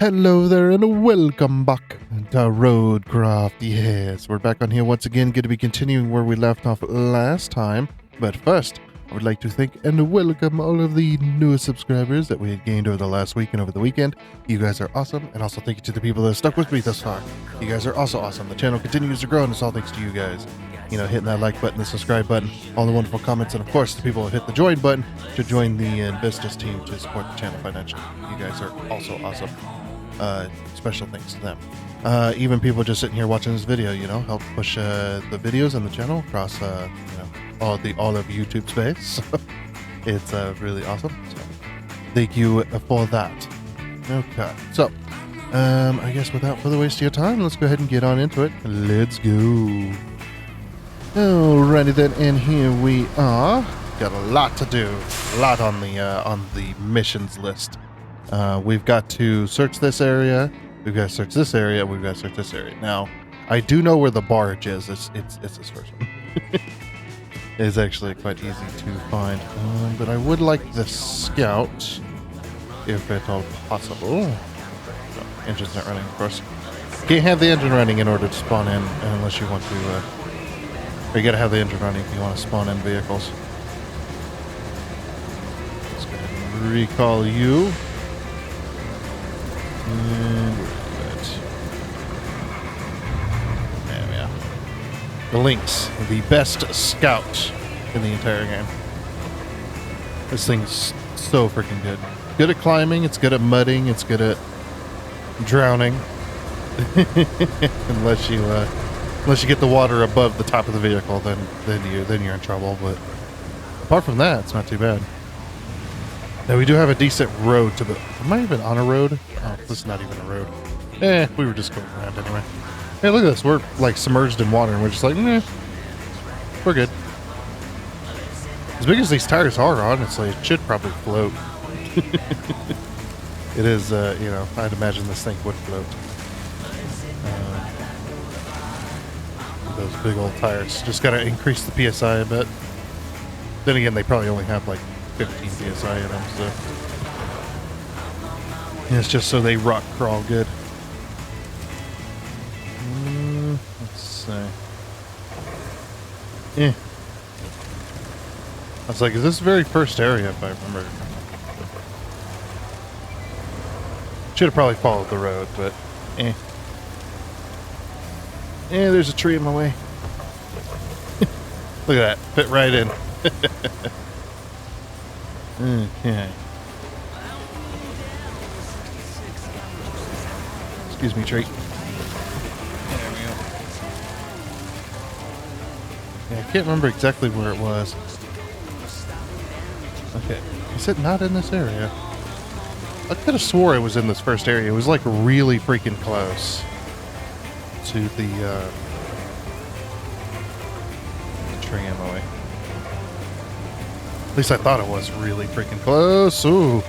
Hello there and welcome back to RoadCraft. Yes, we're back on here once again, going to be continuing where we left off last time. But first, I would like to thank and welcome all of the newest subscribers that we had gained over the last week and over the weekend. You guys are awesome, and also thank you to the people that have stuck with me thus far. You guys are also awesome. The channel continues to grow, and it's all thanks to you guys. You know, hitting that like button, the subscribe button, all the wonderful comments, and of course, the people who hit the join button to join the Investors team to support the channel financially. You guys are also awesome. Special thanks to them. Even people just sitting here watching this video, you know, help push the videos and the channel across, all of YouTube space. So it's really awesome. So thank you for that. Okay, so I guess without further waste of your time, let's go ahead and get on into it. Let's go. Alrighty then, and here we are. Got a lot to do. A lot on the missions list. We've got to search this area, we've got to search this area, we've got to search this area. Now, I do know where the barge is. It's this first one. It's actually quite easy to find. But I would like the scout, if at all possible. No, engine's not running, of course. Can't have the engine running in order to spawn in, unless you want to, or you gotta have the engine running if you want to spawn in vehicles. Let's go ahead and recall you. And there we are. The Lynx, the best scout in the entire game. This thing's so freaking good. Good at climbing, it's good at mudding, it's good at drowning. unless you get the water above the top of the vehicle, then you're in trouble. But apart from that, it's not too bad. Now we do have a decent road to the... Am I even on a road? Oh, this is not even a road. We were just going around anyway. Hey, look at this. We're like submerged in water and we're just like, we're good. As big as these tires are, honestly, it should probably float. It is, I'd imagine this thing would float. Those big old tires. Just gotta increase the PSI a bit. Then again, they probably only have like 15 PSI in them, so yeah, it's just so they rock crawl good. Let's see. I was like, is this the very first area, if I remember? Should have probably followed the road, but there's a tree in my way. Look at that, fit right in. Okay. Excuse me, tree. There we go. Yeah, I can't remember exactly where it was. Okay. Is it not in this area? I could have swore it was in this first area. It was like really freaking close to the tree in my way. At least I thought it was really freaking close. Ooh.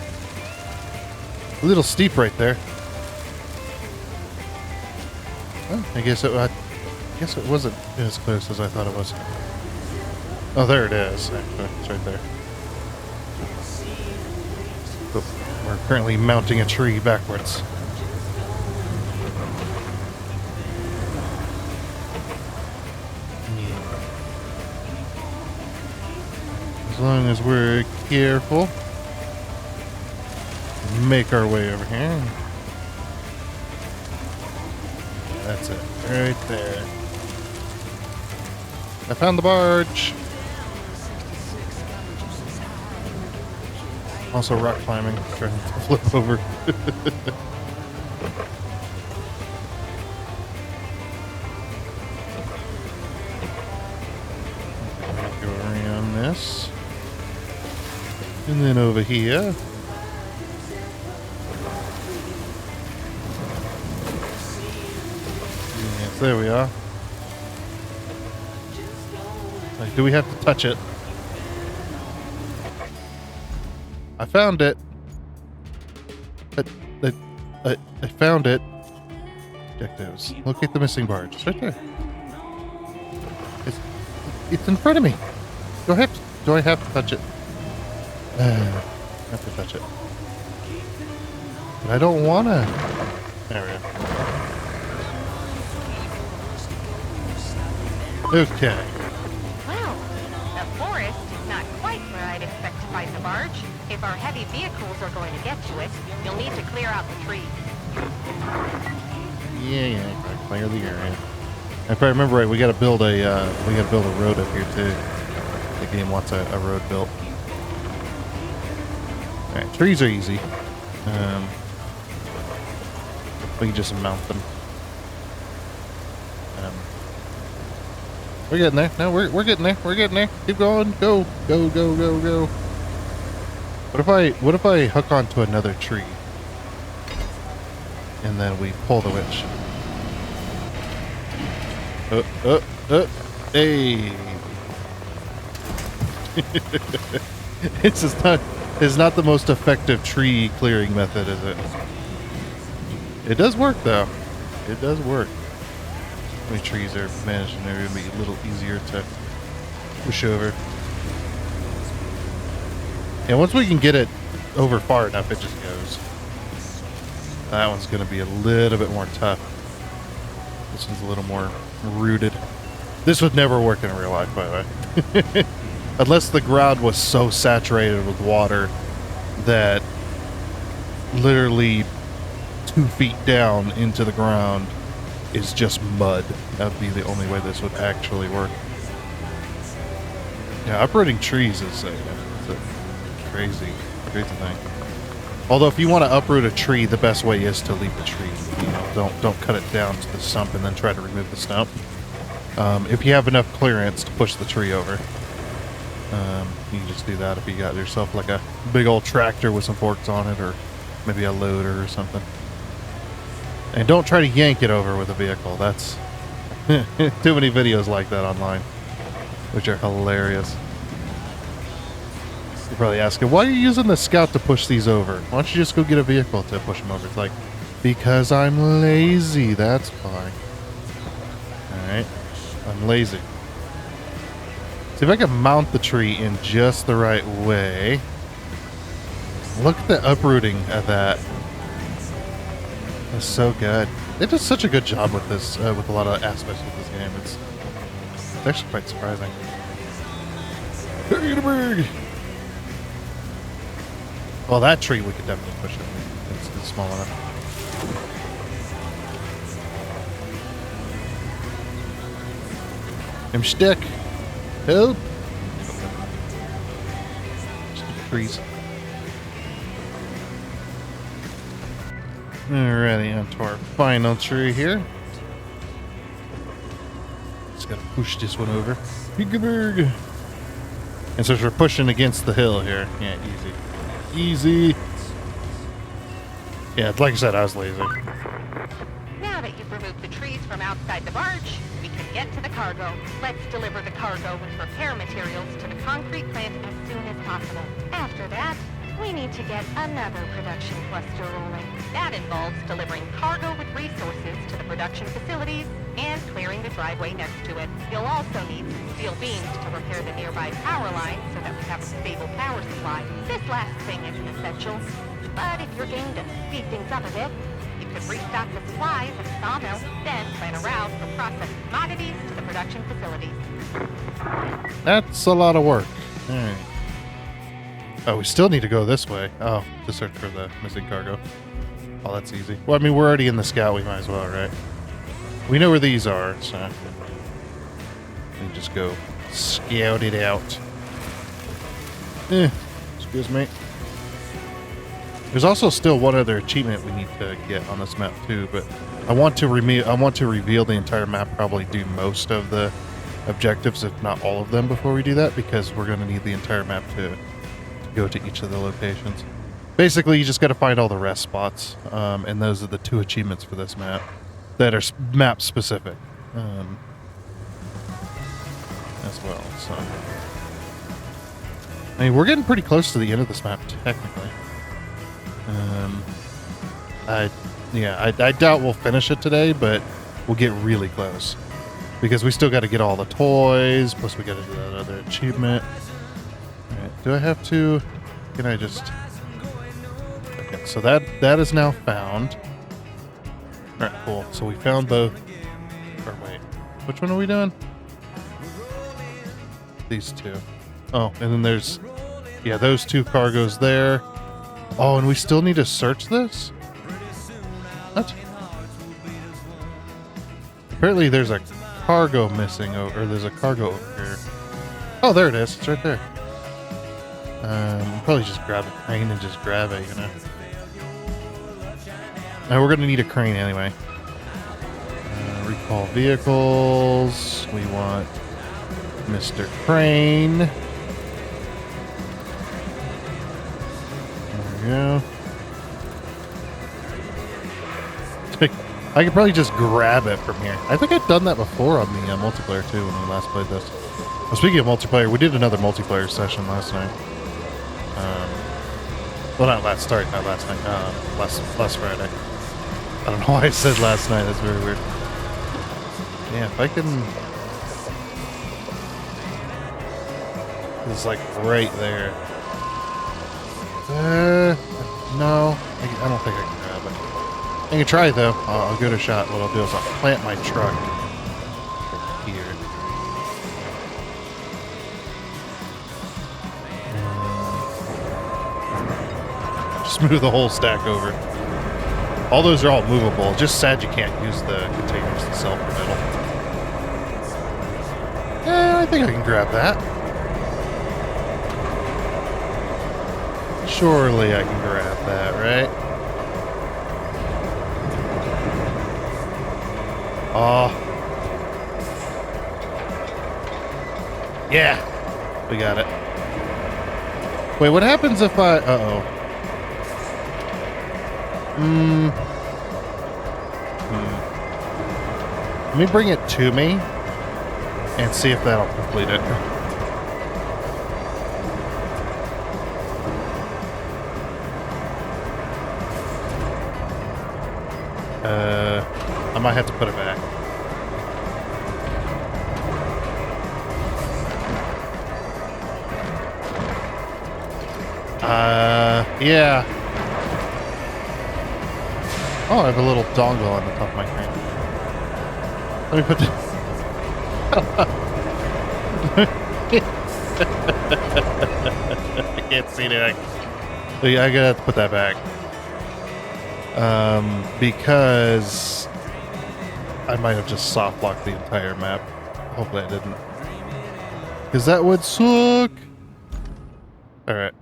A little steep right there. Well, I guess it wasn't as close as I thought it was. Oh, there it is. Actually, it's right there. But we're currently mounting a tree backwards. As long as we're careful, make our way over here. That's it, right there. I found the barge. Also rock climbing, trying to flip over. Go around this. And then over here. Yes, there we are. Like, do we have to touch it? I found it. I found it. Objectives. Locate the missing barge. It's right there. It's in front of me. Do I have to touch it? I have to touch it. But I don't wanna. There we go. Okay. Well, the forest is not quite where I'd expect to find the barge. If our heavy vehicles are going to get to it, you'll need to clear out the trees. Yeah, clear the area. If I remember right, we gotta build a road up here too. The game wants a road built. Alright, trees are easy. We can just mount them. We're getting there. No, we're getting there. We're getting there. Keep going. Go. Go, go, go, go. What if I hook onto another tree? And then we pull the winch. Hey. It's not the most effective tree clearing method, is it? It does work though. It does work. How many trees are managing there to be a little easier to push over. Yeah, once we can get it over far enough, it just goes. That one's going to be a little bit more tough. This one's a little more rooted. This would never work in real life, by the way. Unless the ground was so saturated with water that literally 2 feet down into the ground is just mud. That would be the only way this would actually work. Yeah, uprooting trees is a crazy thing. Although if you want to uproot a tree, the best way is to leave the tree. You know, don't cut it down to the stump and then try to remove the stump. If you have enough clearance to push the tree over, you can just do that if you got yourself like a big old tractor with some forks on it, or maybe a loader or something. And don't try to yank it over with a vehicle. That's too many videos like that online, which are hilarious. You're probably asking, why are you using the Scout to push these over? Why don't you just go get a vehicle to push them over? It's like, because I'm lazy, that's why. Alright, I'm lazy. See if I can mount the tree in just the right way. Look at the uprooting of that. That's so good. They did such a good job with this, with a lot of aspects of this game. It's actually quite surprising. Well, that tree we could definitely push it. It's small enough. Him stick. Help. Trees. Alrighty, onto our final tree here. Just gotta push this one over. And since we're pushing against the hill here, yeah, easy. Easy. Yeah, like I said, I was lazy. Now that you've removed the trees from outside the barge, we can get to the cargo. Let's deliver the cargo with repair materials to the concrete plant as soon as possible. After that, we need to get another production cluster rolling. That involves delivering cargo with resources to the production facilities and clearing the driveway next to it. You'll also need some steel beams to repair the nearby power lines so that we have a stable power supply. This last thing isn't essential, but if you're game to speed things up a bit, you could restock the supplies at the sawmill, then plan a route for processed commodities to the production facilities. That's a lot of work. Alright. Oh, we still need to go this way. Oh, to search for the missing cargo. Oh, that's easy. Well, I mean, we're already in the Scout. We might as well, right? We know where these are, so we can just go scout it out. Excuse me. There's also still one other achievement we need to get on this map too, but I want to reveal the entire map. Probably do most of the objectives, if not all of them, before we do that, because we're going to need the entire map to go to each of the locations. Basically, you just got to find all the rest spots, and those are the 2 achievements for this map that are map specific as well. So, I mean, we're getting pretty close to the end of this map, technically. I doubt we'll finish it today, but we'll get really close because we still got to get all the toys. Plus, we got to do that other achievement. Do I have to? Can I just? Okay, so that is now found. Alright, cool. So we found both. Or wait, which one are we doing? These two. Oh, and then there's, yeah, those two cargoes there. Oh, and we still need to search this? What? Apparently there's a cargo missing, or there's a cargo over here. Oh, there it is. It's right there. Probably just grab a crane and just grab it, you know. Now we're gonna need a crane anyway. Recall vehicles. We want Mr. Crane. There we go. I could probably just grab it from here. I think I've done that before on the multiplayer too when we last played this. Well, speaking of multiplayer, we did another multiplayer session last night. Well, not last night. Last Friday. I don't know why I said last night. That's very weird. Yeah, if I can... It's like right there. No. I don't think I can grab it. I can try though. I'll give it a shot. What I'll do is I'll plant my truck here. Just move the whole stack over. All those are all movable. Just sad you can't use the containers to sell for metal. I think I can grab that. Surely I can grab that, right? Oh. Yeah. We got it. Wait, what happens if I... Uh-oh. Let me bring it to me and see if that'll complete it. I might have to put it back. Yeah. Oh, I have a little dongle on the top of my crane. Let me put I can't see anything. I gotta have to put that back. Because I might have just soft locked the entire map. Hopefully I didn't. Because that would suck. Alright.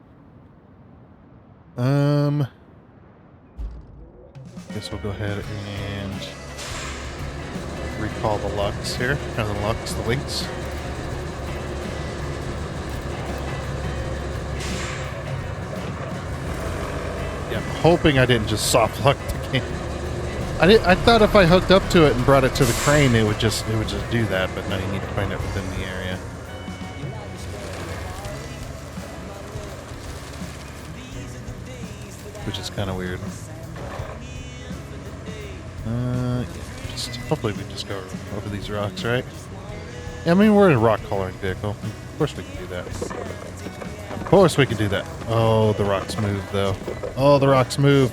Guess we'll go ahead and recall the Lux here. Or the Lux, the Lynx. Yeah, I'm hoping I didn't just soft lock the game. I thought if I hooked up to it and brought it to the crane, it would just do that, but now you need to find it within the area. Which is kind of weird. Yeah, hopefully we just go over these rocks, right? Yeah, I mean, we're in a rock coloring vehicle. Of course we can do that. Of course we can do that. Oh, the rocks move, though. Oh, the rocks move.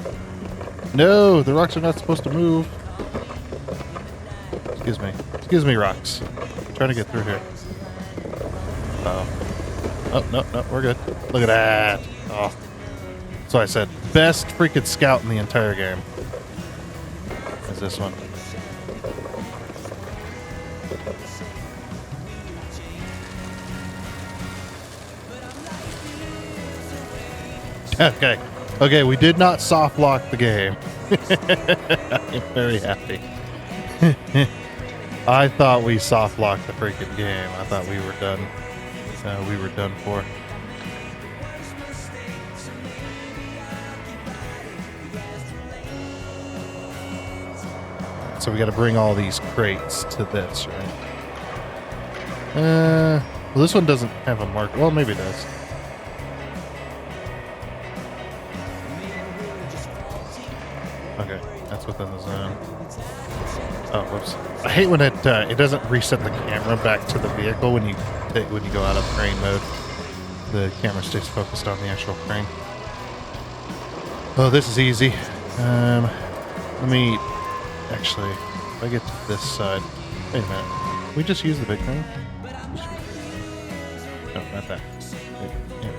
No, the rocks are not supposed to move. Excuse me. Excuse me, rocks. I'm trying to get through here. Uh-oh. Oh, no, we're good. Look at that. Oh. So I said, best freaking scout in the entire game is this one. Okay. Okay, we did not soft lock the game. I'm very happy. I thought we soft locked the freaking game. I thought we were done. We were done for. So we got to bring all these crates to this, right? Well, this one doesn't have a mark. Well, maybe it does. Okay, that's within the zone. Oh, whoops! I hate when it doesn't reset the camera back to the vehicle when you go out of crane mode. The camera stays focused on the actual crane. Oh, this is easy. Let me Actually, if I get to this side... Wait a minute. We just use the big crane? No, not that. Yeah.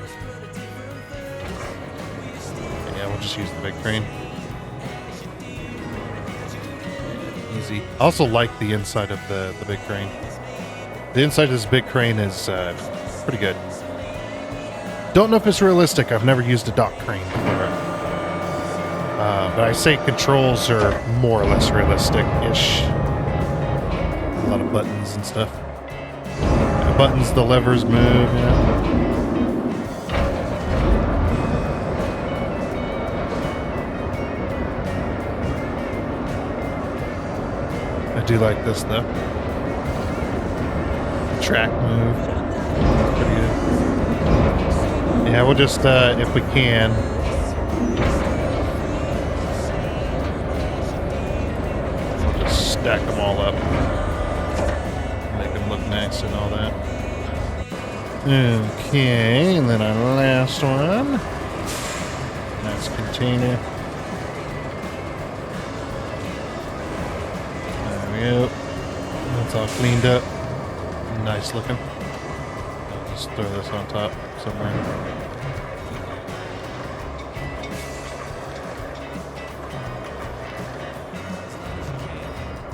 Yeah, we'll just use the big crane. Easy. I also like the inside of the big crane. The inside of this big crane is pretty good. Don't know if it's realistic. I've never used a dock crane before. But I say controls are more or less realistic-ish. A lot of buttons and stuff. The buttons, the levers move, you know. I do like this though. The track move. Pretty good. Yeah, we'll just, if we can. We'll just stack them all up. Make them look nice and all that. Okay, and then our last one. That's container. Yep, that's all cleaned up. Nice looking. I'll just throw this on top somewhere.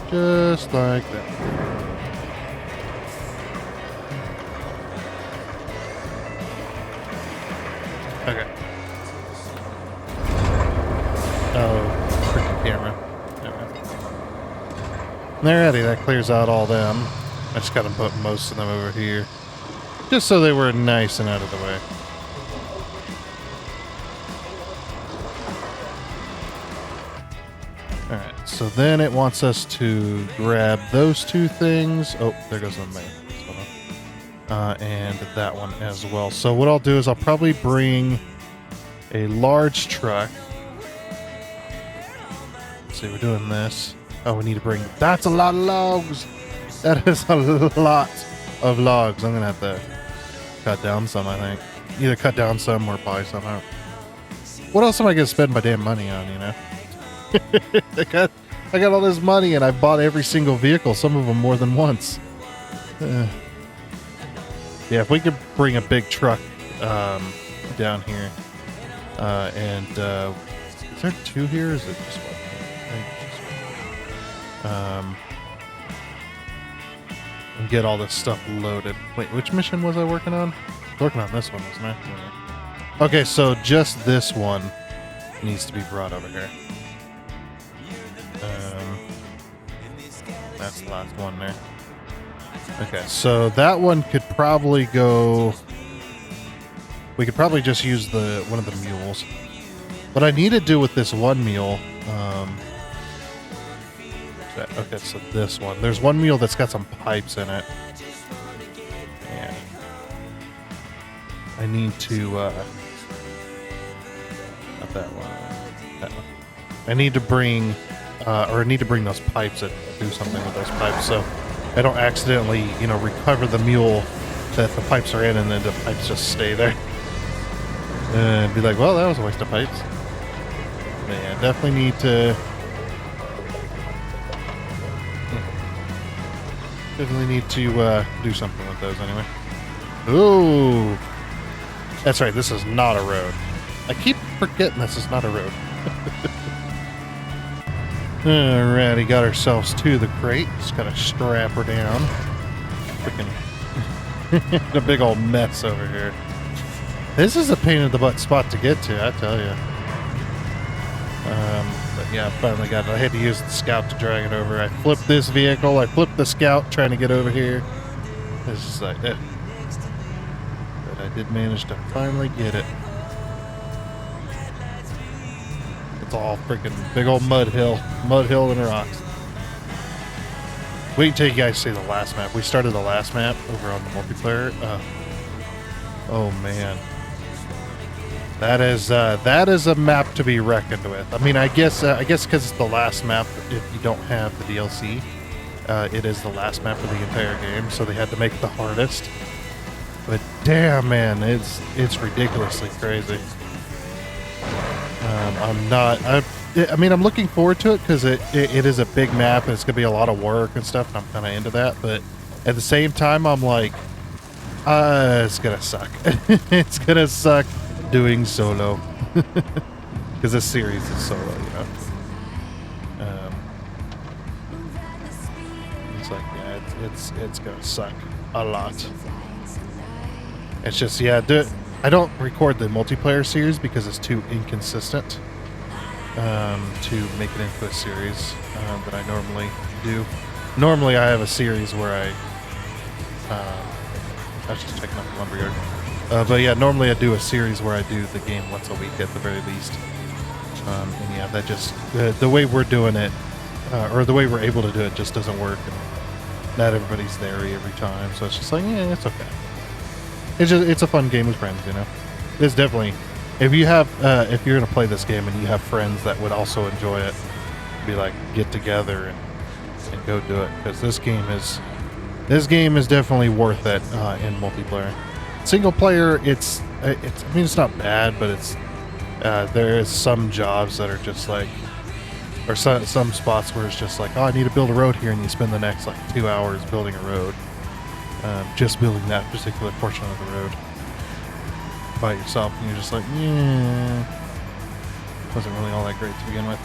Just like that. Okay. Oh, freaking camera. Alrighty, that clears out all them. I just gotta put most of them over here. Just so they were nice and out of the way. Alright, so then it wants us to grab those two things. Oh, there goes the main. And that one as well. So what I'll do is I'll probably bring a large truck. Let's see, we're doing this. Oh, we need to bring... That's a lot of logs! That is a lot of logs. I'm going to have to cut down some, I think. Either cut down some or buy some. What else am I going to spend my damn money on, you know? I got all this money and I bought every single vehicle, some of them more than once. Yeah, if we could bring a big truck down here. Is there two here or is it just one? And get all this stuff loaded. Wait, which mission was I working on? I was working on this one, wasn't I? Yeah. Okay, so just this one needs to be brought over here. That's the last one there. Okay, so that one could probably go... We could probably just use one of the mules. What I need to do with this one mule... Okay, so this one. There's one mule that's got some pipes in it. And I need to, not that one. That one. I need to bring, those pipes and do something with those pipes so I don't accidentally, recover the mule that the pipes are in and then the pipes just stay there. And be like, well, that was a waste of pipes. But yeah, definitely need to... Definitely need to do something with those anyway. Ooh! That's right, this is not a road. I keep forgetting this is not a road. Alrighty, got ourselves to the crate. Just gotta strap her down. Freaking a big old mess over here. This is a pain in the butt spot to get to, I tell you. But yeah, I finally got it. I had to use the scout to drag it over. I flipped this vehicle. I flipped the scout trying to get over here. It's just like that. But I did manage to finally get it. It's all freaking big old mud hill and rocks. Wait until you guys see the last map. We started the last map over on the multiplayer. Oh man. That is a map to be reckoned with. I mean, I guess because it's the last map, if you don't have the DLC, it is the last map of the entire game, so they had to make it the hardest. But damn, man, it's ridiculously crazy. I mean, I'm looking forward to it because it is a big map and it's gonna be a lot of work and stuff, and I'm kind of into that. But at the same time, I'm like, it's gonna suck. It's gonna suck doing solo because this series is solo, you know. It's like, yeah, it's gonna suck a lot. It's just, yeah, I don't record the multiplayer series because it's too inconsistent to make it into a series that I normally do. Normally, I have a series where I was just checking out the lumberyard. But yeah, normally I do a series where I do the game once a week at the very least. And yeah, that just the way we're doing it, or the way we're able to do it, just doesn't work. And not everybody's there every time, so it's just like, yeah, it's okay. It's a fun game with friends, you know. It's definitely, if you're gonna play this game and you have friends that would also enjoy it, be like, get together and go do it, because this game is definitely worth it in multiplayer. Single player, it's I mean, it's not bad, but it's there is some jobs that are just like, or some spots where it's just like, oh, I need to build a road here, and you spend the next like 2 hours building a road, just building that particular portion of the road by yourself, and you're just like, yeah, wasn't really all that great to begin with.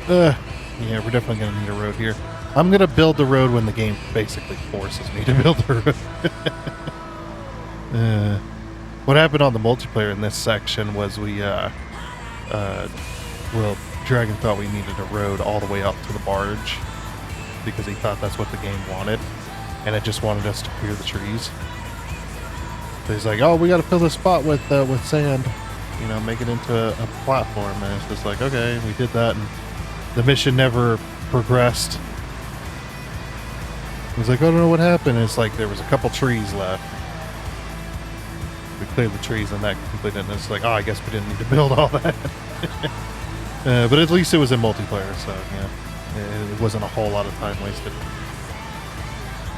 Yeah, we're definitely gonna need a road here. I'm gonna build the road when the game basically forces me to build the road. What happened on the multiplayer in this section was Dragon thought we needed a road all the way up to the barge because he thought that's what the game wanted, and it just wanted us to clear the trees. So he's like, "Oh, we got to fill this spot with sand, you know, make it into a platform." And it's just like, okay, we did that, and the mission never progressed. He's like, "I don't know what happened." And it's like there was a couple trees left. We cleared the trees and that completed it. And it's like, oh, I guess we didn't need to build all that. But at least it was in multiplayer, so yeah, it wasn't a whole lot of time wasted.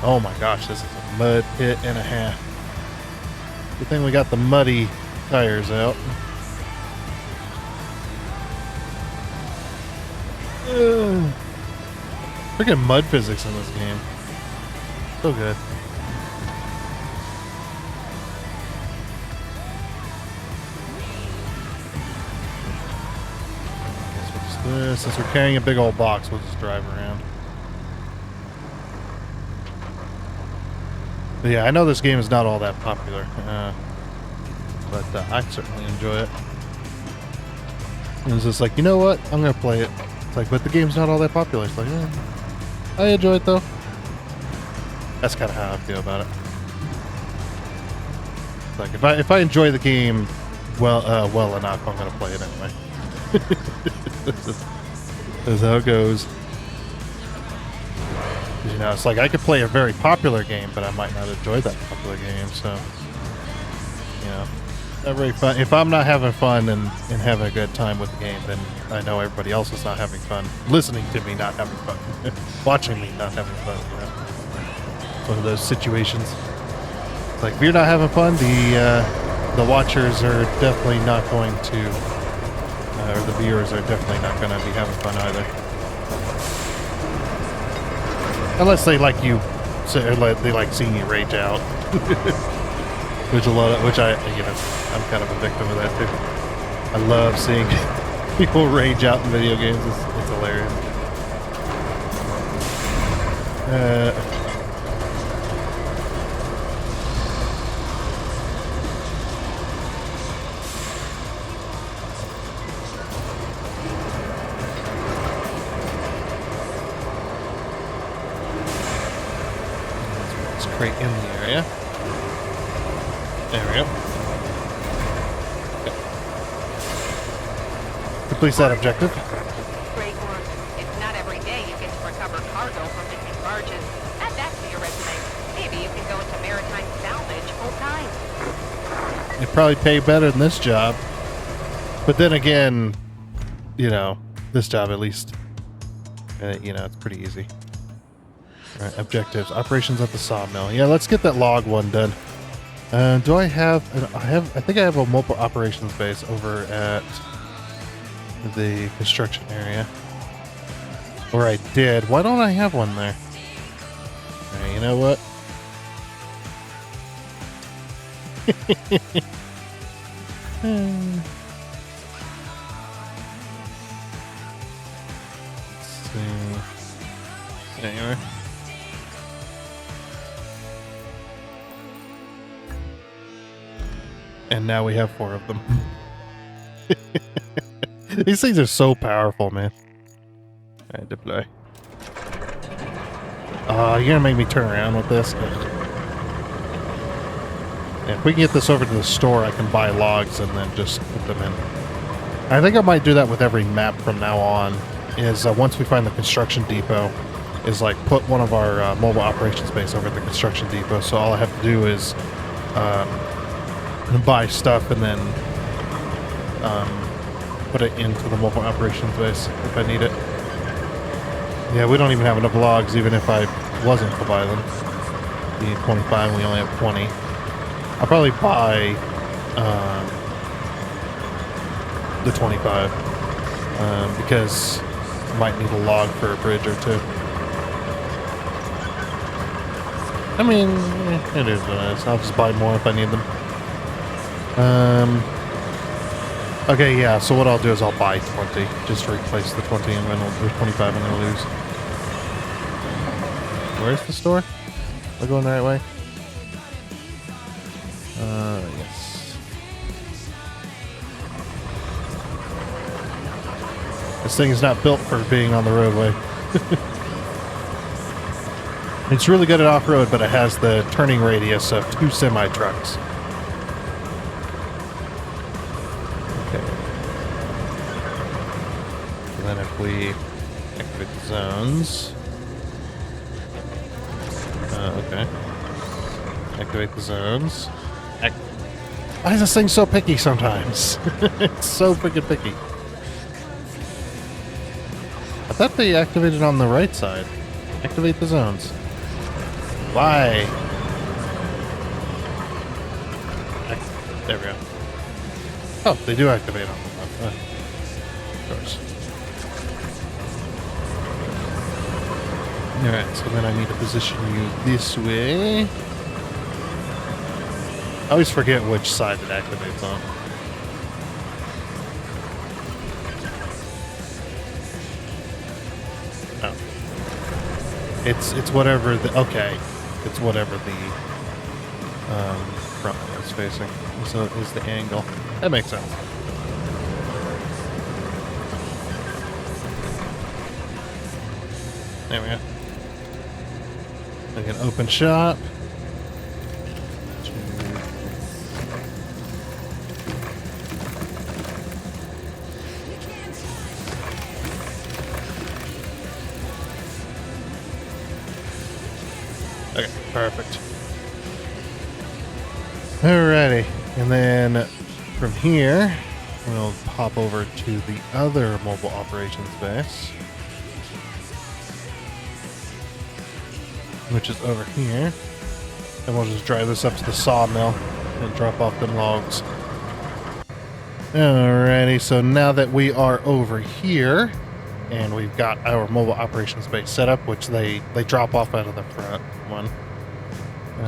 Oh my gosh, this is a mud pit and a half. Good thing we got the muddy tires out. Freaking mud physics in this game. So good. Since we're carrying a big old box, we'll just drive around. But yeah, I know this game is not all that popular, but I certainly enjoy it. And it's just like, you know what? I'm gonna play it. It's like, but the game's not all that popular. It's like, I enjoy it though. That's kind of how I feel about it. It's like, if I enjoy the game well enough, I'm gonna play it anyway. That's how it goes. You know, it's like I could play a very popular game, but I might not enjoy that popular game. So, you know, not very fun. If I'm not having fun and having a good time with the game, then I know everybody else is not having fun. Listening to me not having fun, watching me not having fun. You know, it's one of those situations. It's like if you're not having fun, the watchers are definitely not going to. Or the viewers are definitely not going to be having fun either, unless they like you, or they like seeing you rage out. which I, you know, I'm kind of a victim of that too. I love seeing people rage out in video games. It's hilarious. Crate in the area. There we go. Okay. Complete that objective. Great work. It's not every day you get to recover cargo from missing barges. Add that to your resume. Maybe you can go into maritime salvage full time. It'd probably pay better than this job. But then again, you know, this job at least, you know, it's pretty easy. Alright, objectives. Operations at the sawmill. Yeah, let's get that log one done. Do I have... I think I have a mobile operations base over at the construction area. Or I did. Why don't I have one there? Alright, you know what? Let's see. Anyway. And now we have 4 of them. These things are so powerful, man. Alright, deploy. You're gonna make me turn around with this. Yeah, if we can get this over to the store, I can buy logs and then just put them in. I think I might do that with every map from now on, is once we find the construction depot, is like put one of our mobile operations base over at the construction depot, so all I have to do is buy stuff and then put it into the mobile operations base if I need it. Yeah, we don't even have enough logs even if I wasn't to buy them. We need 25 and we only have 20. I'll probably buy the 25 because I might need a log for a bridge or two. I mean, it is what it is. I'll just buy more if I need them. Okay, yeah, so what I'll do is I'll buy 20, just to replace the 20 and then we'll do 25 and then we'll lose. Where's the store? Am I going the right way? Yes. This thing is not built for being on the roadway. It's really good at off-road, but it has the turning radius of 2 semi-trucks. We activate the zones. Okay. Activate the zones. Why is this thing so picky sometimes? It's so freaking picky. I thought they activated on the right side. Activate the zones. Why? There we go. Oh, they do activate on the left. Of course. Alright, so then I need to position you this way. I always forget which side it activates on. Oh. It's whatever the... Okay. It's whatever the front is facing. So it is the angle. That makes sense. There we go. I can open shop. Okay, perfect. Alrighty, and then from here, we'll hop over to the other mobile operations base, which is over here. And we'll just drive this up to the sawmill and drop off them logs. Alrighty, so now that we are over here, and we've got our mobile operations base set up, which they drop off out of the front one.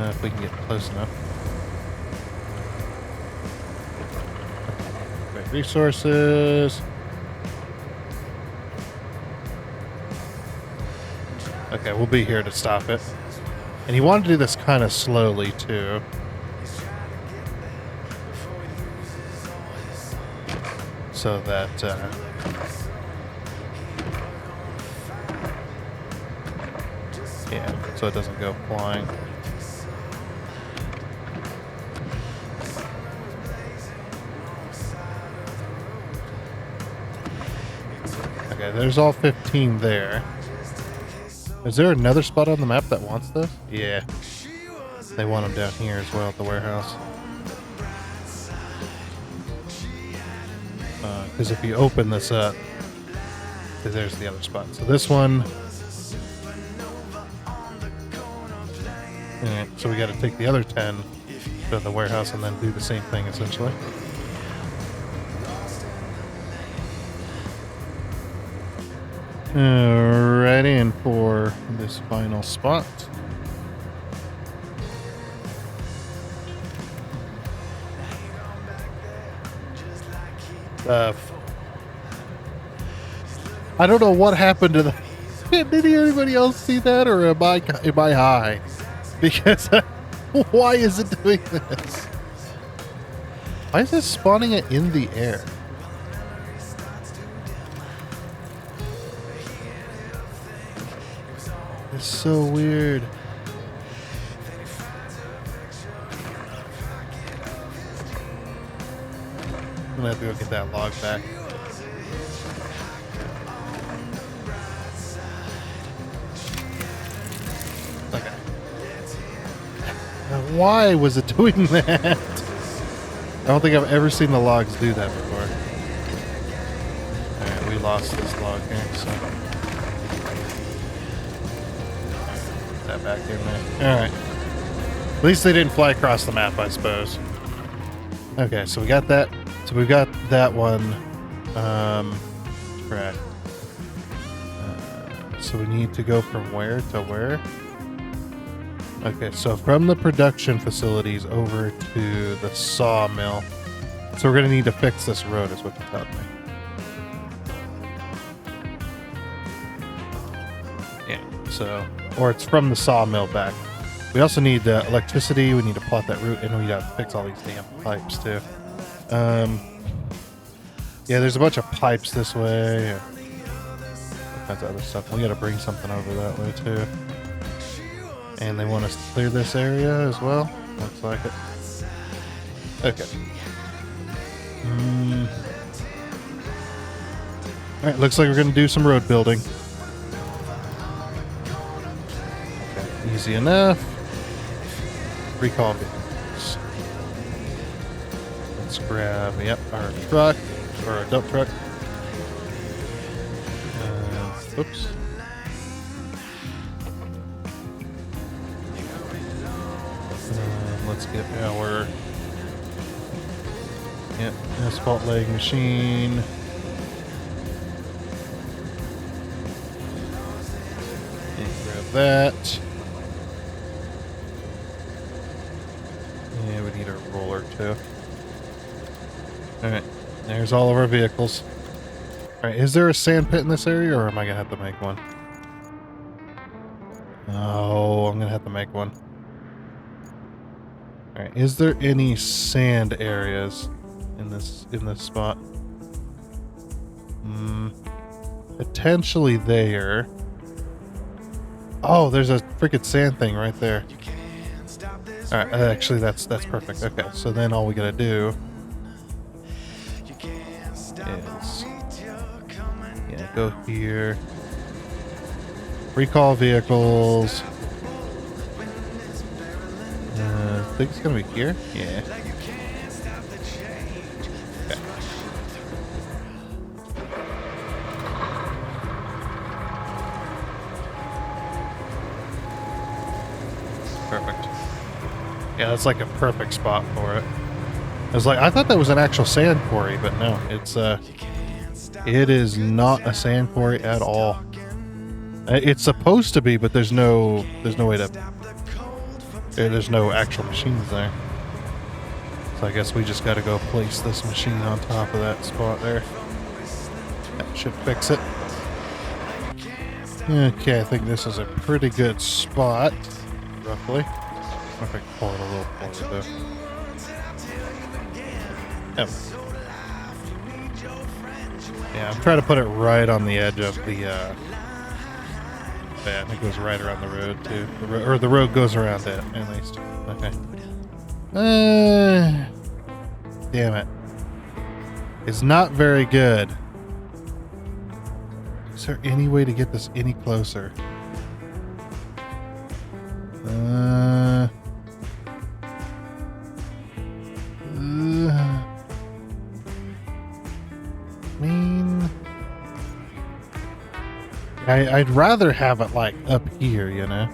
If we can get close enough. Great resources. Okay, we'll be here to stop it. And you want to do this kind of slowly, too. So that, yeah, so it doesn't go flying. Okay, there's all 15 there. Is there another spot on the map that wants this? Yeah. They want them down here as well at the warehouse. Because if you open this up, there's the other spot. So this one... Alright, so we got to take the other 10 to the warehouse and then do the same thing, essentially. Right in for this final spot. I don't know what happened to the. Did anybody else see that, or am I high? Because why is it doing this? Why is it spawning it in the air? It's so weird. I'm gonna have to go get that log back. Okay. Now, why was it doing that? I don't think I've ever seen the logs do that before. Alright, we lost this log here, so. Put that back in there. Alright. At least they didn't fly across the map, I suppose. Okay, so we got that. So we've got that one. Correct. So we need to go from where to where? Okay, so from the production facilities over to the sawmill. So we're going to need to fix this road, is what you're telling me. Yeah, so, or it's from the sawmill back. We also need electricity. We need to plot that route, and we got to fix all these damn pipes too. Yeah, there's a bunch of pipes this way. All kinds of other stuff. We got to bring something over that way too. And they want us to clear this area as well. Looks like it. Okay. Alright, looks like we're going to do some road building. Okay, easy enough. Recall vehicles. Let's grab, yep, our truck, or our dump truck. Oops. Let's get our asphalt laying machine. And grab that. Yeah, we need a roller too. Alright, there's all of our vehicles. Alright, is there a sand pit in this area, or am I gonna have to make one? Oh, I'm gonna have to make one. Alright, is there any sand areas in this spot? Potentially there. Oh, there's a freaking sand thing right there. Alright, actually that's perfect. Okay, so then all we gotta do is go here. Recall vehicles. I think it's gonna be here. Yeah. Okay. Perfect. Yeah, that's like a perfect spot for it. I thought that was an actual sand quarry, but no, it is not a sand quarry at all. It's supposed to be, but there's no way to. There's no actual machines there. So I guess we just got to go place this machine on top of that spot there. That should fix it. Okay, I think this is a pretty good spot, roughly. If I can pull it a little forward though. Yep. Yeah, I'm trying to put it right on the edge of the, yeah, I think it goes right around the road, too. Or the road goes around it, at least. Okay. Damn it. It's not very good. Is there any way to get this any closer? I'd rather have it like up here, you know.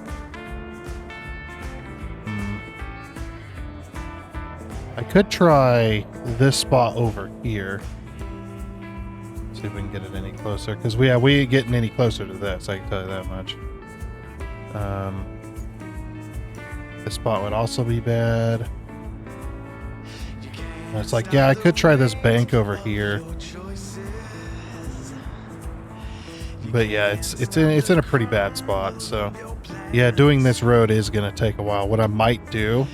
I could try this spot over here. See if we can get it any closer, because we ain't getting any closer to this, I can tell you that much. This spot would also be bad. And it's like, yeah, I could try this bank over here. But yeah, it's in a pretty bad spot, so yeah, doing this road is gonna take a while. What I might do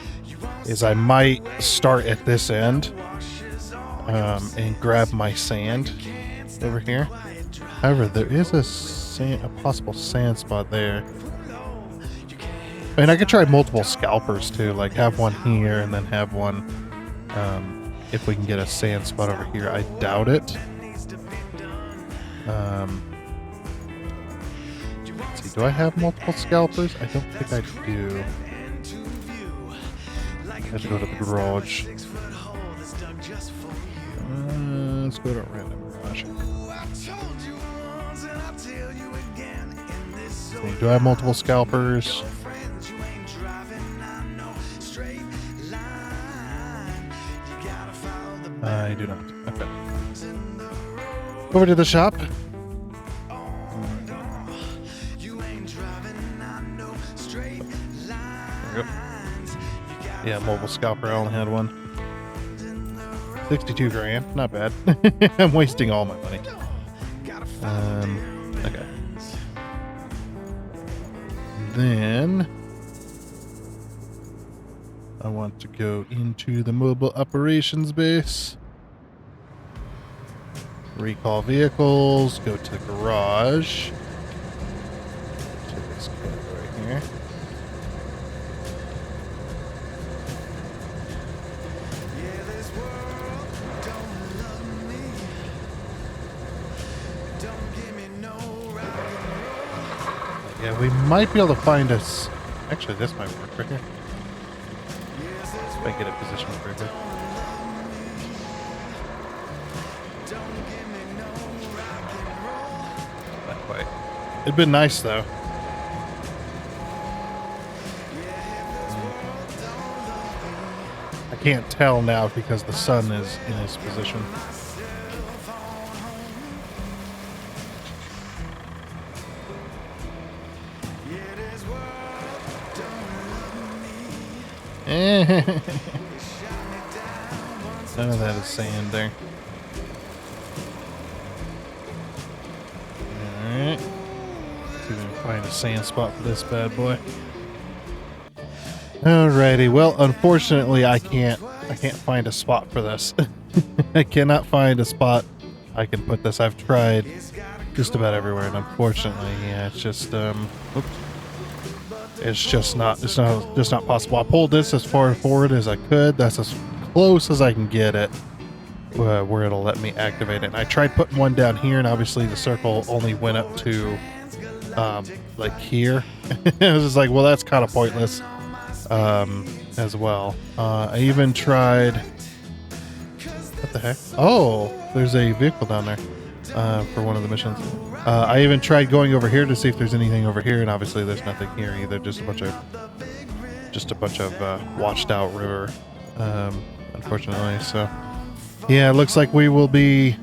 is I might start at this end and grab my sand over here. However, there is a possible sand spot there. I mean, I could try multiple scalpers too, like have one here and then have one if we can get a sand spot over here. I doubt it. Let's see, do I have multiple scalpers? I don't think I do. I have to go to the garage. Let's go to a random garage. Okay, do I have multiple scalpers? I do not. Okay. Over to the shop. There we go. Yeah, mobile scalper. I only had one. 62 grand. Not bad. I'm wasting all my money. Okay. Then I want to go into the mobile operations base. Recall vehicles. Go to the garage. To this cab right here. Yeah, we might be able to find us. Actually, this might work right here. If I get it positioned right here. Not quite. It'd been nice though. I can't tell now because the sun is in his position. None of that is sand there. Alright. See if we can find a sand spot for this bad boy. Alrighty, well, unfortunately I can't find a spot for this. I cannot find a spot I can put this. I've tried just about everywhere, and unfortunately, yeah, it's just oops. It's just not possible. I pulled this as far forward as I could. That's as close as I can get it where it'll let me activate it. And I tried putting one down here, and obviously the circle only went up to like here. I was just like, well, that's kind of pointless as well. I even tried. What the heck? Oh, there's a vehicle down there for one of the missions. I even tried going over here to see if there's anything over here, and obviously there's nothing here either. Just a bunch of washed out river, unfortunately. So, yeah, it looks like we will be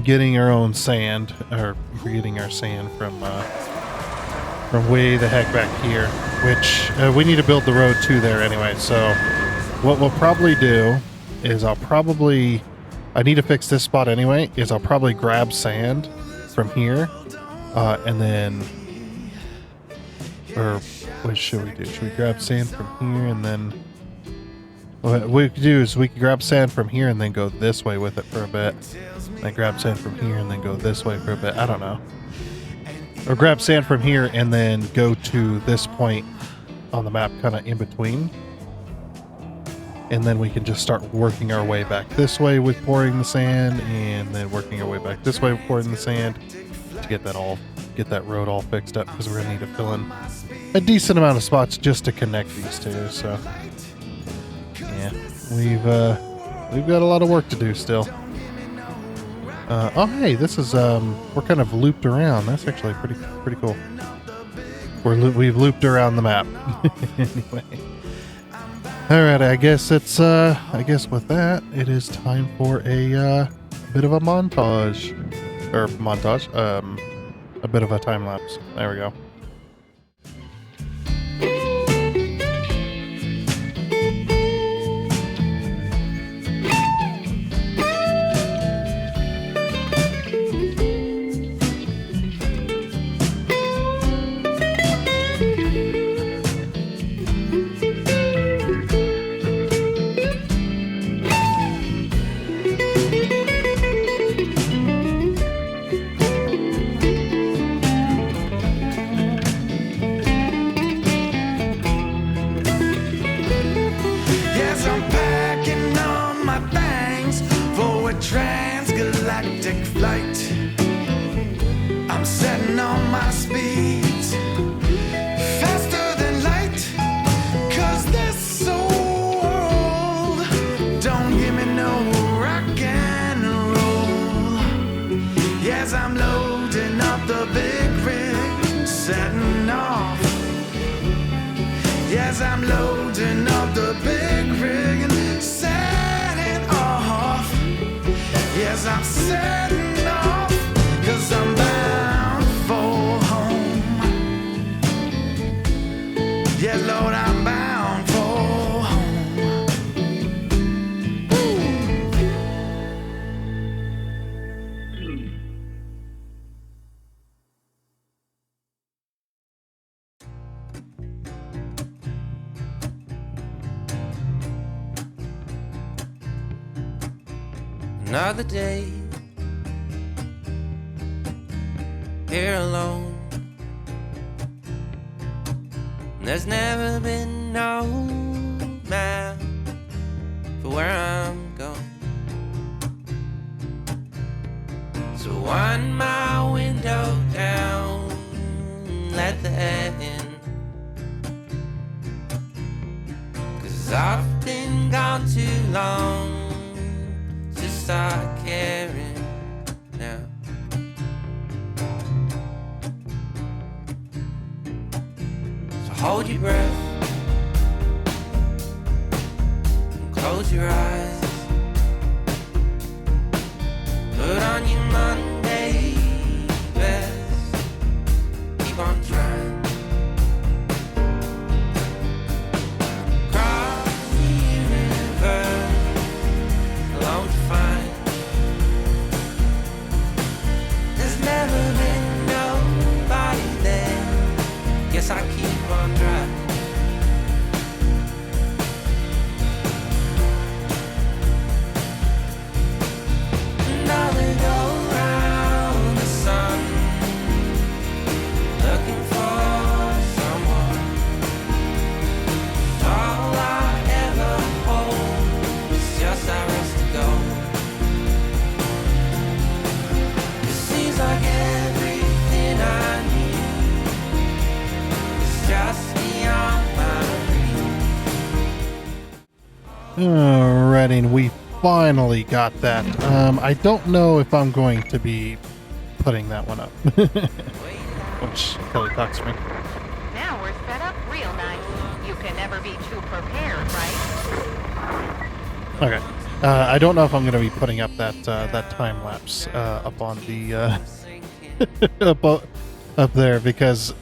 getting our own sand, or getting our sand from way the heck back here. Which we need to build the road to there anyway. So, what we'll probably do is I need to fix this spot anyway. Is I'll probably grab sand from here, and then, or what should we do? Should we grab sand from here and then? What we could do is we could grab sand from here and then go this way with it for a bit. Then grab sand from here and then go this way for a bit. I don't know. Or grab sand from here and then go to this point on the map, kind of in between. And then we can just start working our way back this way with pouring the sand, and then working our way back this way with pouring the sand to get that road all fixed up, because we're gonna need to fill in a decent amount of spots just to connect these two. So yeah, we've got a lot of work to do still. Oh hey, this is we're kind of looped around. That's actually pretty cool. We've looped around the map. Anyway. Alright, I guess with that, it is time for a bit of a montage. Or montage. A bit of a time lapse. There we go. Yes, I'm packing on my things for a transgalactic flight. I'm setting on my speeds faster than light, 'cause this old world don't give me no rock and roll. Yes, I'm loading up the big rig, setting off. Yes, I'm loading up the big rig and setting off. Yes, I'm setting off, 'cause I'm bound for home. Yeah, Lord, I'm bound for home. Another day here alone. There's never been no map for where I'm going. So wind my window down, let the air in. 'Cause I've been gone too long to start caring now. So hold your breath and close your eyes. Put on your Monday best. Keep on trying. Cross the universe alone to find. There's never been nobody there. Guess I keep on driving. And I will go round the sun, looking for someone. All I ever hold is just our rest to go. It seems like everything I need is just beyond my reach. Alrighty, and we finally got that. I don't know if I'm going to be putting that one up. Which Kelly talks to me. Now we're set up real nice. You can never be too prepared, right? Okay. I don't know if I'm going to be putting up that that time lapse up on the up there, because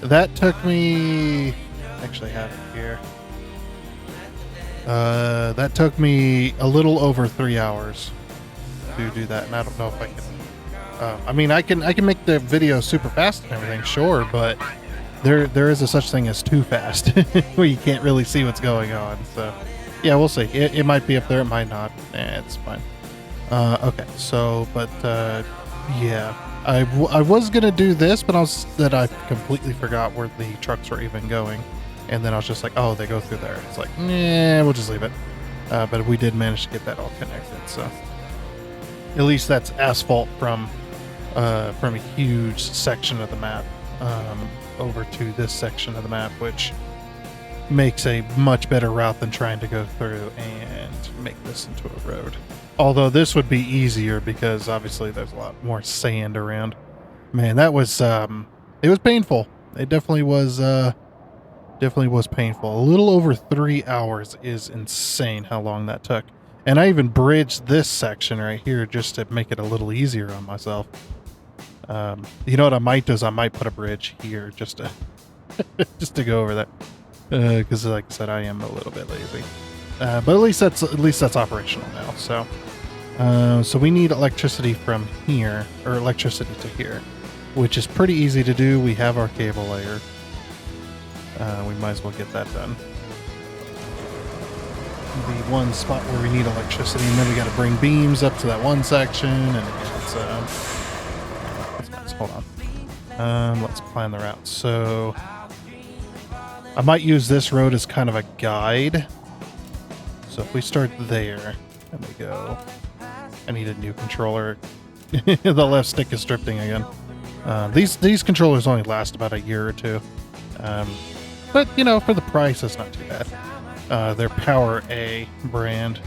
that took me. Actually, have it here. That took me a little over 3 hours to do that, and I don't know if I can. I mean, I can make the video super fast and everything, sure, but there is a such thing as too fast, where you can't really see what's going on. So, yeah, we'll see. It might be up there, it might not. It's fine. Okay, so, but yeah, I was gonna do this, but I completely forgot where the trucks were even going. And then I was just like, oh, they go through there. It's like, nah, we'll just leave it. But we did manage to get that all connected. So at least that's asphalt from a huge section of the map over to this section of the map, which makes a much better route than trying to go through and make this into a road. Although this would be easier because obviously there's a lot more sand around. Man, that was it was painful. It definitely was painful. A little over 3 hours is insane how long that took. And I even bridged this section right here just to make it a little easier on myself. You know what I might do is I might put a bridge here just to just to go over that. Because like I said, I am a little bit lazy. But at least that's operational now. So we need electricity from here, or electricity to here, which is pretty easy to do. We have our cable layer. We might as well get that done. The one spot where we need electricity, and then we got to bring beams up to that one section, and it's hold on. Let's plan the route. So I might use this road as kind of a guide. So if we start there, and we go, I need a new controller. The left stick is drifting again. These controllers only last about a year or two, but you know, for the price, it's not too bad. They're Power A brand.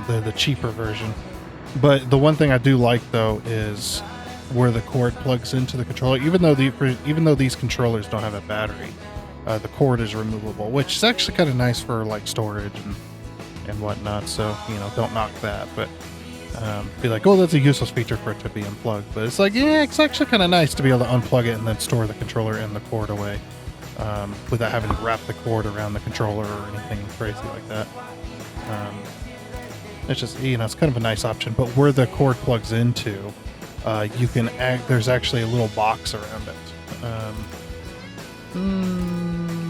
They're the cheaper version. But the one thing I do like though is where the cord plugs into the controller. Even though these controllers don't have a battery, the cord is removable, which is actually kind of nice for like storage and whatnot. So you know, don't knock that. But be like, oh, that's a useless feature for it to be unplugged. But it's like, yeah, it's actually kind of nice to be able to unplug it and then store the controller and the cord away. Without having to wrap the cord around the controller or anything crazy like that. It's just, you know, it's kind of a nice option. But where the cord plugs into, there's actually a little box around it.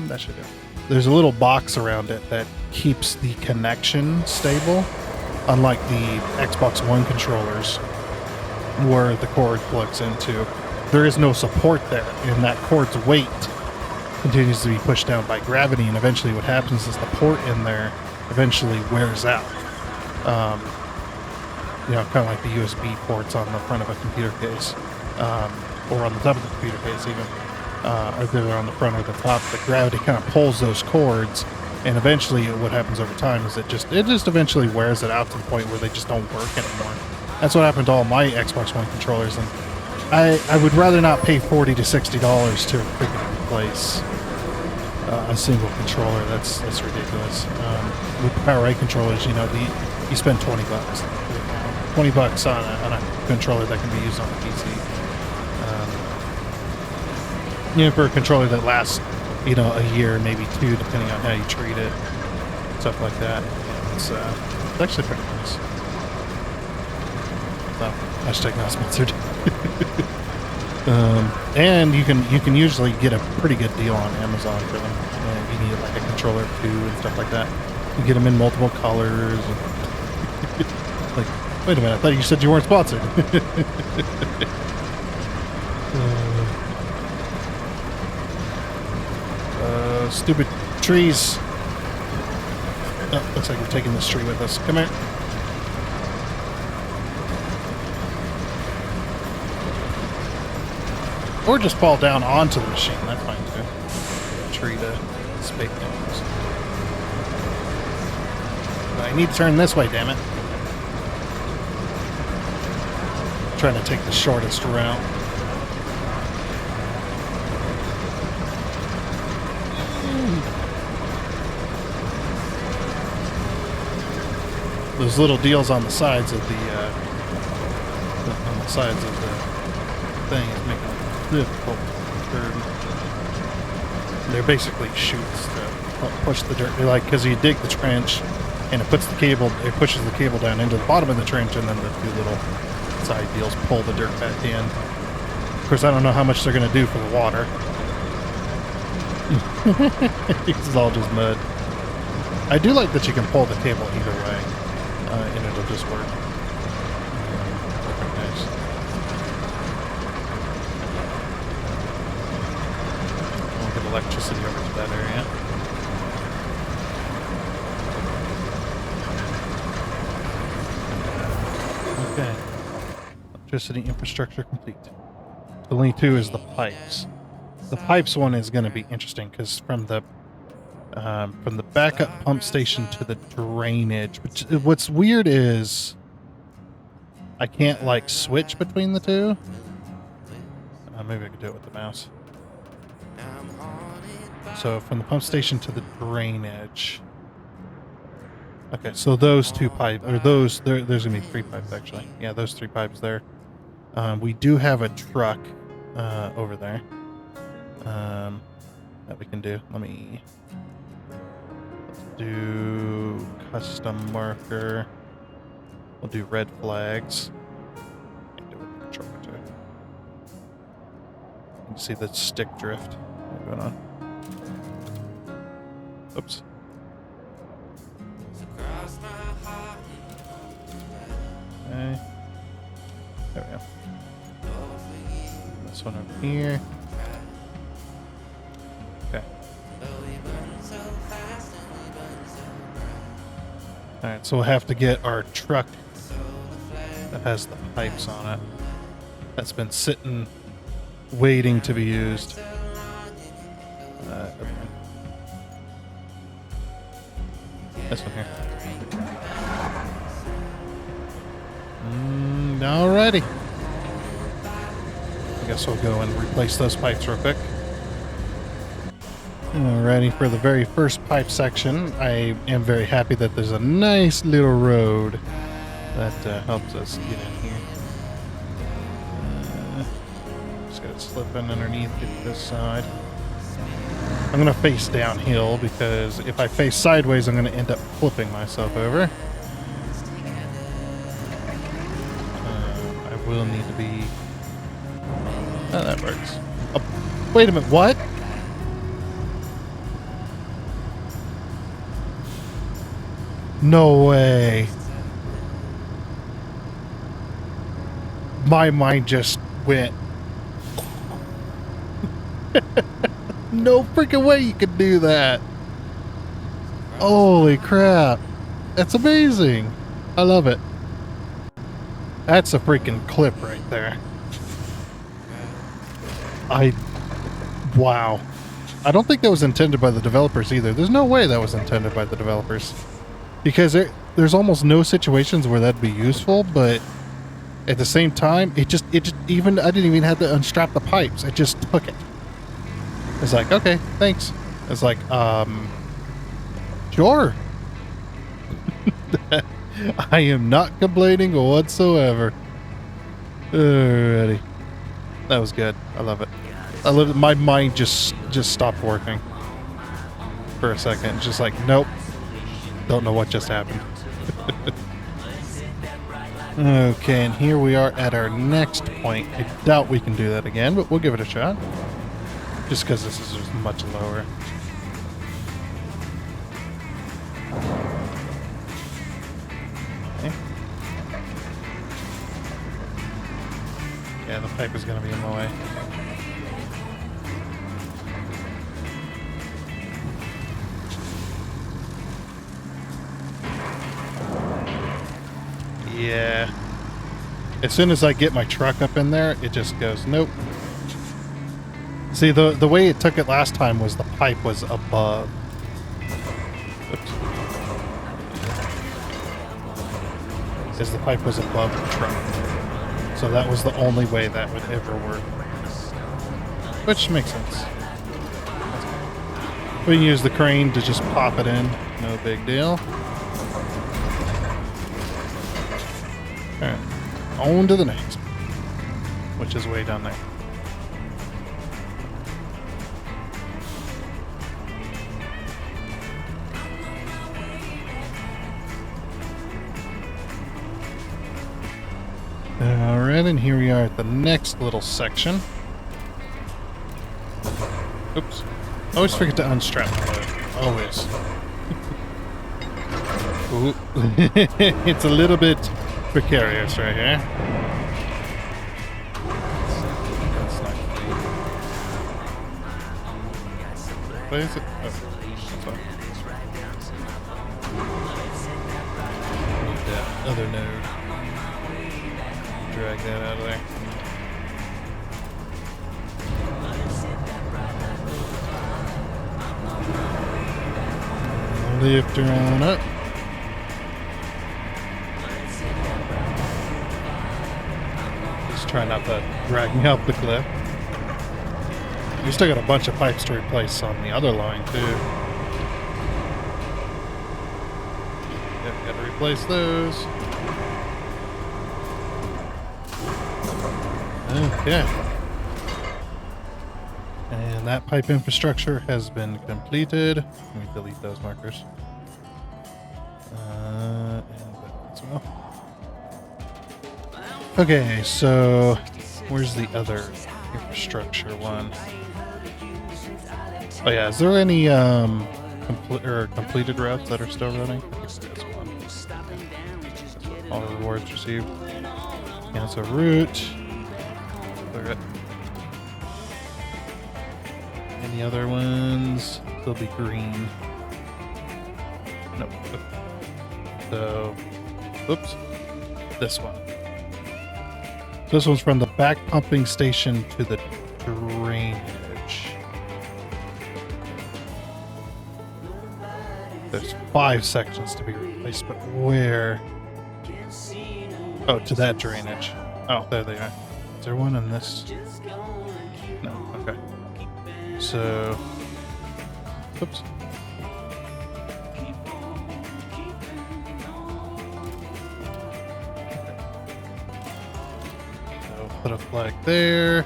That should do. There's a little box around it that keeps the connection stable, unlike the Xbox One controllers, where the cord plugs into. There is no support there, and that cord's weight continues to be pushed down by gravity, and eventually what happens is the port in there eventually wears out. You know, kind of like the USB ports on the front of a computer case, or on the top of the computer case even, or they're on the front or the top. The gravity kind of pulls those cords, and eventually what happens over time is it just eventually wears it out to the point where they just don't work anymore. That's what happened to all my Xbox One controllers, and I would rather not pay $40 to $60 to freaking replace a single controller. That's ridiculous. With the Power A controllers, you know, you spend $20. $20 on a controller that can be used on a PC. You know, for a controller that lasts, you know, a year, maybe two, depending on how you treat it, stuff like that. It's actually pretty nice. Well, hashtag not sponsored. And you can usually get a pretty good deal on Amazon for them. You need like a controller too and stuff like that. You get them in multiple colors. Like, wait a minute, I thought you said you weren't sponsored. Stupid trees. Oh, looks like we're taking this tree with us. Come here. Or just fall down onto the machine. That's fine too. Tree to spake things. I need to turn this way, damn it. I'm trying to take the shortest route. Those little deals on the sides of the thing is making it difficult. They're basically chutes to push the dirt. They're like, because you dig the trench and it pushes the cable down into the bottom of the trench, and then the two little side deals pull the dirt back in. Of course, I don't know how much they're going to do for the water. It's all just mud. I do like that you can pull the cable either way, and it'll just work. Very nice. We'll get electricity over to that area. Okay. Electricity infrastructure complete. The only two is the pipes. The pipes one is going to be interesting because from the backup pump station to the drainage. What's weird is I can't like switch between the two. Maybe I could do it with the mouse. So from the pump station to the drainage, Okay, so those two pipes, or those, there's gonna be 3 pipes actually. Yeah, those 3 pipes there. We do have a truck over there that we can do. Let's do custom marker. We'll do red flags. Can't do it with the truck too. You can see the stick drift going on. Oops. Okay. There we go. This one over here. Okay. Alright, so we'll have to get our truck that has the pipes on it. That's been sitting, waiting to be used. Okay. This one here. Alrighty. I guess we'll go and replace those pipes real quick. Alrighty, for the very first pipe section, I am very happy that there's a nice little road that helps us get in here. Just gotta slip in underneath, get to this side. I'm gonna face downhill because if I face sideways, I'm gonna end up flipping myself over. I will need to be... Oh, that works. Oh, wait a minute, what? No way. My mind just went. No freaking way you could do that. Holy crap. That's amazing. I love it. That's a freaking clip right there. Wow. I don't think that was intended by the developers either. There's no way that was intended by the developers. Because there's almost no situations where that'd be useful, but at the same time, it just even, I didn't even have to unstrap the pipes. I just took it. It's like, okay, thanks. It's like, sure. I am not complaining whatsoever. Alrighty. That was good. I love it. I love it. My mind just stopped working for a second. It's just like, nope. Don't know what just happened. Okay, and here we are at our next point. I doubt we can do that again, but we'll give it a shot. Just because this is just much lower. Okay. Yeah, the pipe is going to be in the way. Yeah. As soon as I get my truck up in there, it just goes, nope. See, the way it took it last time was the pipe was above. Oops. Is the pipe was above the truck. So that was the only way that would ever work. Which makes sense. We can use the crane to just pop it in. No big deal. Alright, on to the next, which is way down there. Alright, and here we are at the next little section. Oops. Always forget to unstrap the load. Always. Ooh. It's a little bit precarious right here. That's not clean. What is it? Oh, that's fine. Need that other node. Drag that out of there. Lift her on up. Try not to drag me up the cliff. We still got a bunch of pipes to replace on the other line too. replace those. Okay. And that pipe infrastructure has been completed. Let me delete those markers. And that as well. Okay, so where's the other infrastructure one? Oh yeah, is there any completed routes that are still running? I think there's one. All rewards received. Cancel route. Clear it. Any other ones? They'll be green. Nope. So, oops. This one. This one's from the back pumping station to the drainage. There's 5 sections to be replaced, but where? Oh, to that drainage. Oh, there they are. Is there one in this? No, okay. So, oops. So, put a flag there.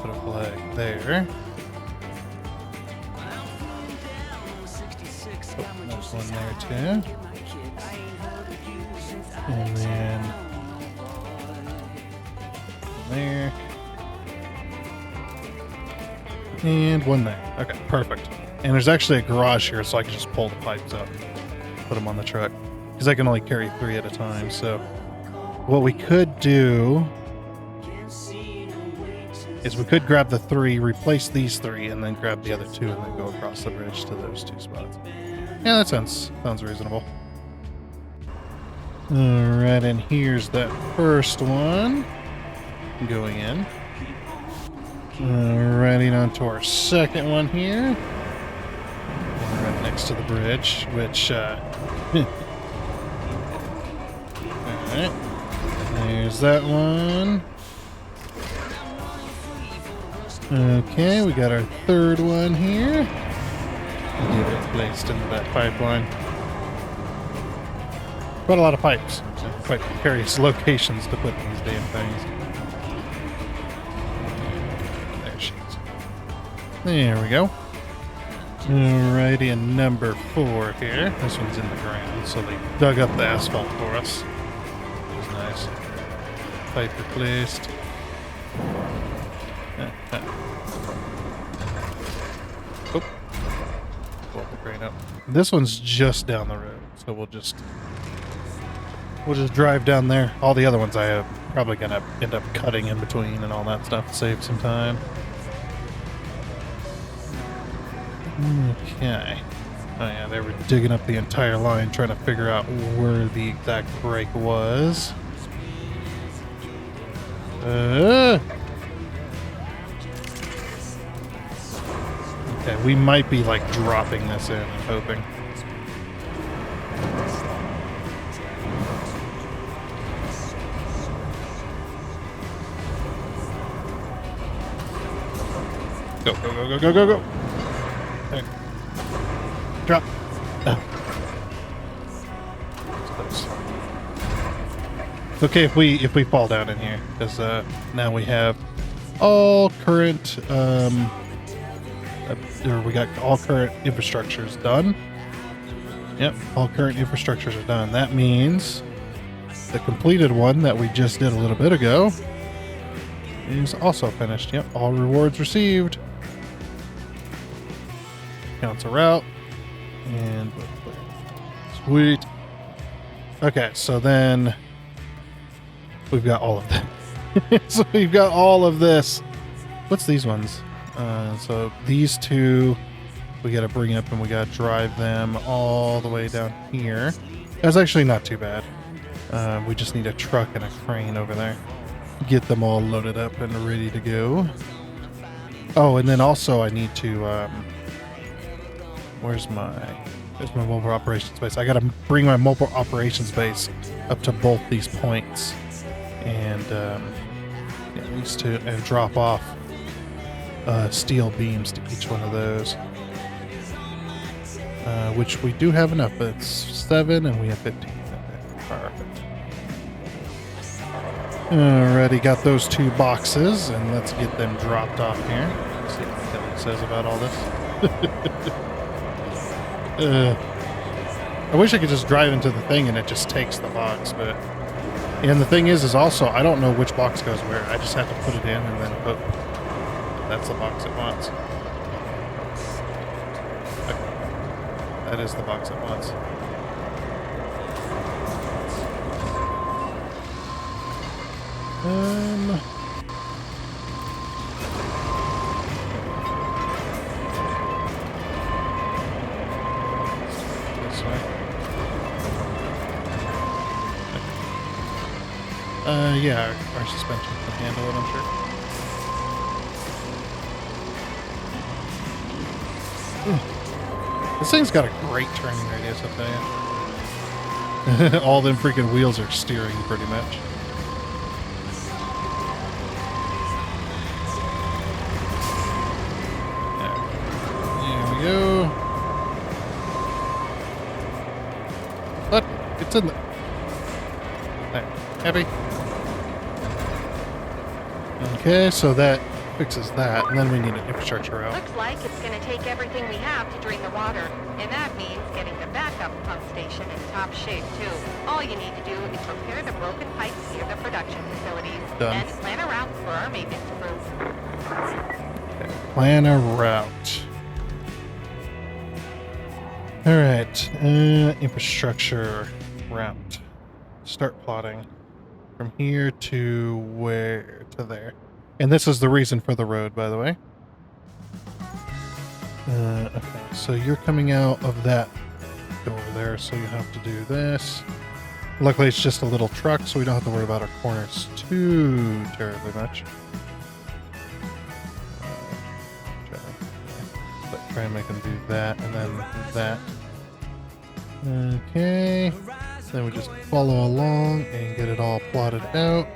Put a flag there. Oh, there's one there too. And then there. And one there. Okay, perfect. And there's actually a garage here, so I can just pull the pipes up, put them on the truck. Because I can only carry 3 at a time, so what we could do is we could grab the 3, replace these 3, and then grab the other 2 and then go across the bridge to those 2 spots. Yeah, that sounds reasonable. Alright, and here's that first one going in. Riding on to our second one here. Right next to the bridge, which, alright. There's that one. Okay, we got our third one here. Get it placed into that pipeline. Quite a lot of pipes. Quite precarious locations to put these damn things. There she is. There we go. Alrighty, and number 4 here. This one's in the ground, so they dug up the asphalt for us. Which is nice. Pipe replaced. Oh. Pull the crane up. This one's just down the road, so we'll just drive down there. All the other ones I am probably gonna end up cutting in between and all that stuff to save some time. Okay. Oh yeah, they were digging up the entire line trying to figure out where the exact break was. Okay, we might be like dropping this in, I'm hoping. Go, go, go, go, go, go, go. There. Drop. Oh. It's okay if we fall down in here, because now we have all current or we got all current infrastructures done. Yep, all current infrastructures are done. That means the completed one that we just did a little bit ago is also finished. Yep, all rewards received. Counts a route. And sweet. Okay, so then we've got all of that. So we've got all of this. What's these ones? So these 2 we got to bring up and we got to drive them all the way down here. That's actually not too bad. We just need a truck and a crane over there. Get them all loaded up and ready to go. Oh, and then also I need to where's my mobile operations base? I gotta bring my mobile operations base up to both these points, and at least to and drop off steel beams to each one of those. which we do have enough, but it's 7 and we have 15. Okay, perfect. Alrighty, got those 2 boxes, and let's get them dropped off here. Let's see what Kelly says about all this. I wish I could just drive into the thing and it just takes the box, but... And the thing is also, I don't know which box goes where. I just have to put it in and then hook. That's the box it wants. Okay. That is the box it wants. This way. Yeah, our suspension can handle it, I'm sure. This thing's got a great turning radius, I'll tell you. All them freaking wheels are steering pretty much. There we go. What? It's in the... There. Happy? Okay, so that fixes that, and then we need an infrastructure route. Looks like it's going to take everything we have to drain the water, and that means getting the backup pump station in top shape, too. All you need to do is repair the broken pipes near the production facilities, Done. and plan a route for our maintenance crew. Okay, plan a route. Alright, infrastructure route. Start plotting. From here to where? To there. And this is the reason for the road, by the way. Okay, so you're coming out of that door there, so you have to do this. Luckily, it's just a little truck, so we don't have to worry about our corners too terribly much. Try and make them do that, and then that. Okay. Then we just follow along and get it all plotted out.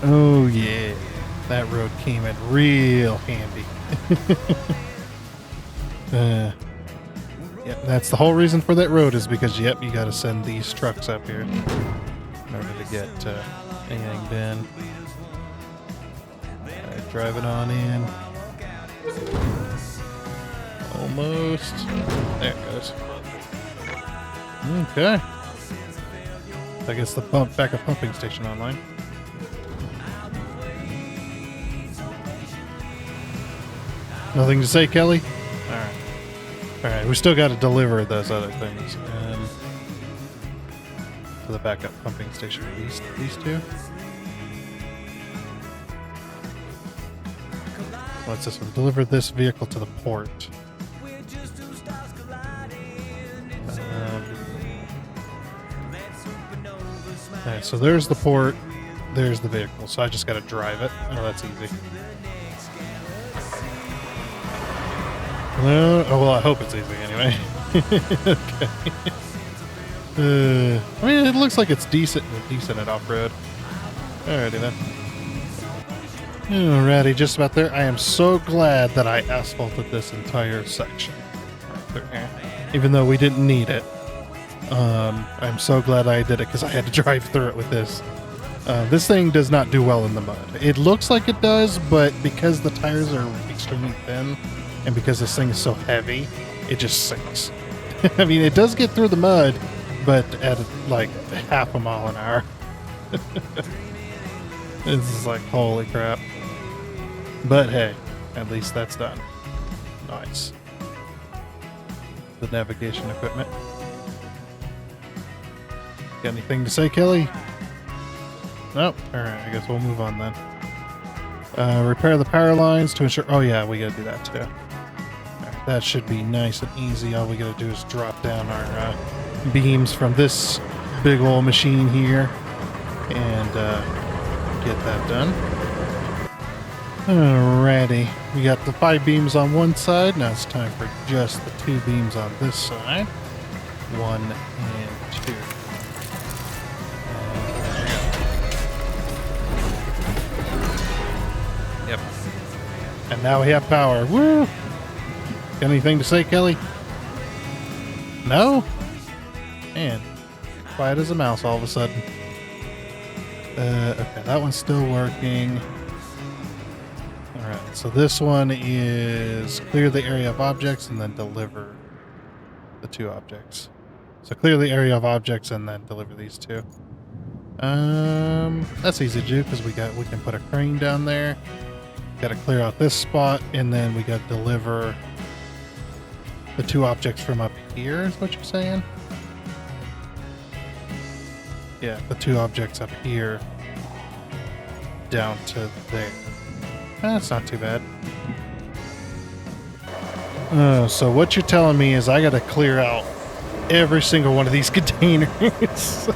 Oh yeah, that road came in real handy. Yep, that's the whole reason for that road, is because, yep, you got to send these trucks up here in order to get anything done. Drive it on in. Almost. There it goes. Okay. I guess the backup pumping station online. Nothing to say, Kelly? Alright. Alright, we still got to deliver those other things. To the backup pumping station. These two? What's this one? Deliver this vehicle to the port. Alright, so there's the port. There's the vehicle. So I just got to drive it. Oh, that's easy. Well, I hope it's easy anyway. Okay. I mean, it looks like it's decent at off-road. Alrighty then. Alrighty, just about there. I am so glad that I asphalted this entire section. Right through here. Even though we didn't need it. I'm so glad I did it because I had to drive through it with this. This thing does not do well in the mud. It looks like it does, but because the tires are extremely thin, and because this thing is so heavy, it just sinks. I mean, it does get through the mud, but at like half a mile an hour. This is like, holy crap. But hey, at least that's done. Nice. The navigation equipment. Got anything to say, Kelly? Nope. Alright, I guess we'll move on then. Repair the power lines to ensure... Oh yeah, we gotta do that too. Right, that should be nice and easy. All we gotta do is drop down our beams from this big old machine here and get that done. Alrighty. We got the 5 beams on one side. Now it's time for just the 2 beams on this side. 1 and 2. Yep. And now we have power. Woo! Got anything to say, Kelly? No? Man, quiet as a mouse all of a sudden. Okay, that one's still working. Alright, so this one is clear the area of objects and then deliver the 2 objects. So clear the area of objects and then deliver these 2. That's easy to do because we can put a crane down there. Got to clear out this spot, and then we got to deliver the 2 objects from up here. Is what you're saying? Yeah, the 2 objects up here down to there. That's not too bad. So what you're telling me is I got to clear out every single one of these containers.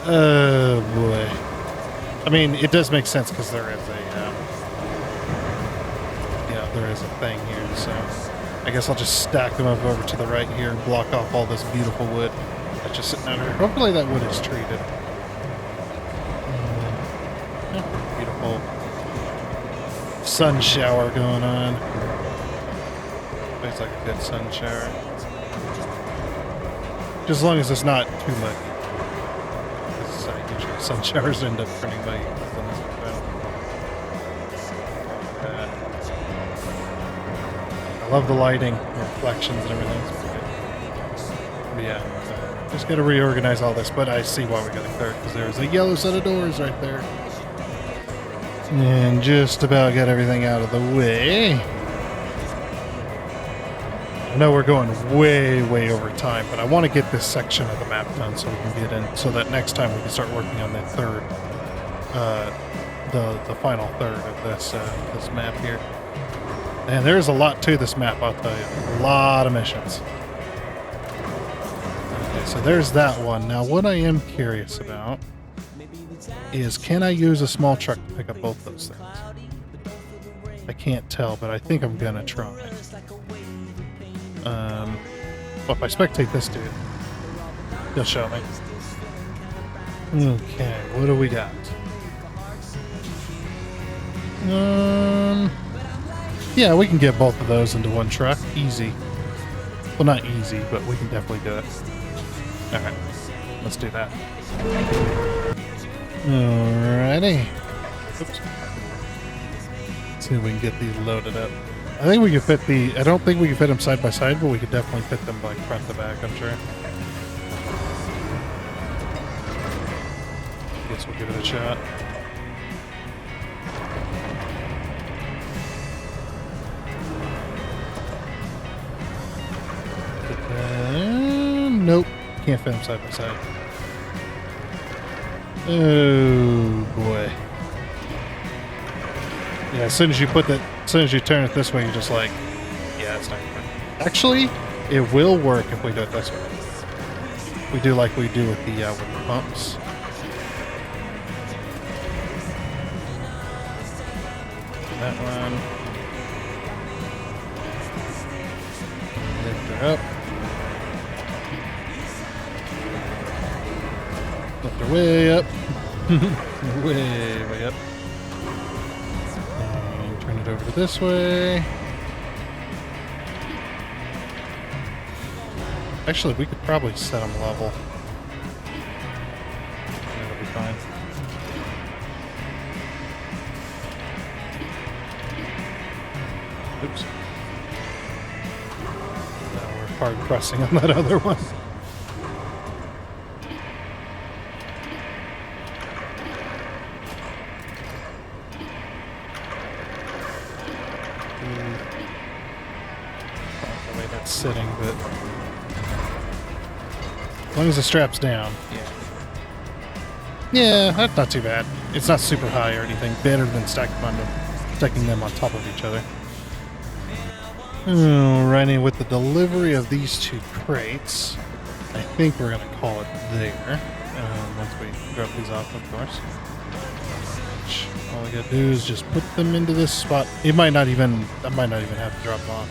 Oh boy. I mean, it does make sense because there is there is a thing here. So I guess I'll just stack them up over to the right here and block off all this beautiful wood that's just sitting out here. Hopefully that wood is treated. Beautiful sun shower going on. Looks like a good sun shower. Just as long as it's not too muddy. Usually sun showers end up turning muddy. I love the lighting, the reflections and everything. But yeah, just got to reorganize all this. But I see why we got to clear it because there's a yellow set of doors right there. And just about got everything out of the way. I know we're going way over time, but I want to get this section of the map done so we can get in, so that next time we can start working on that third, the final third of this this map here. And there's a lot to this map, I'll tell you. A lot of missions. Okay, so there's that one. Now, what I am curious about is, can I use a small truck to pick up both those things? I can't tell, but I think I'm gonna try. Well, if I spectate this dude, he'll show me. Okay, what do we got? Yeah, we can get both of those into one truck. Easy. Well, not easy, but we can definitely do it. Alright, let's do that. Alrighty. Oops. Let's see if we can get these loaded up. I think we can fit I don't think we can fit them side by side, but we could definitely fit them like front to back, I'm sure. Guess we'll give it a shot. Nope. Can't fit them side by side. Oh boy. Yeah, as soon as you turn it this way, you're just like, yeah, it's not gonna work. Actually, it will work if we do it this way. We do like we do with the pumps. That one. Lift her up. Lift her way up. way up. And turn it over to this way. Actually, we could probably set them level. That'll be fine. Oops. Now we're hard pressing on that other one. The way that's sitting, but as long as the strap's down. Yeah, that's not too bad. It's not super high or anything. Better than stacking them on top of each other. Alrighty, with the delivery of these two crates, I think we're gonna call it there. Once we drop these off, of course. Which, all I gotta do is just put them into this spot. I might not even have to drop them off.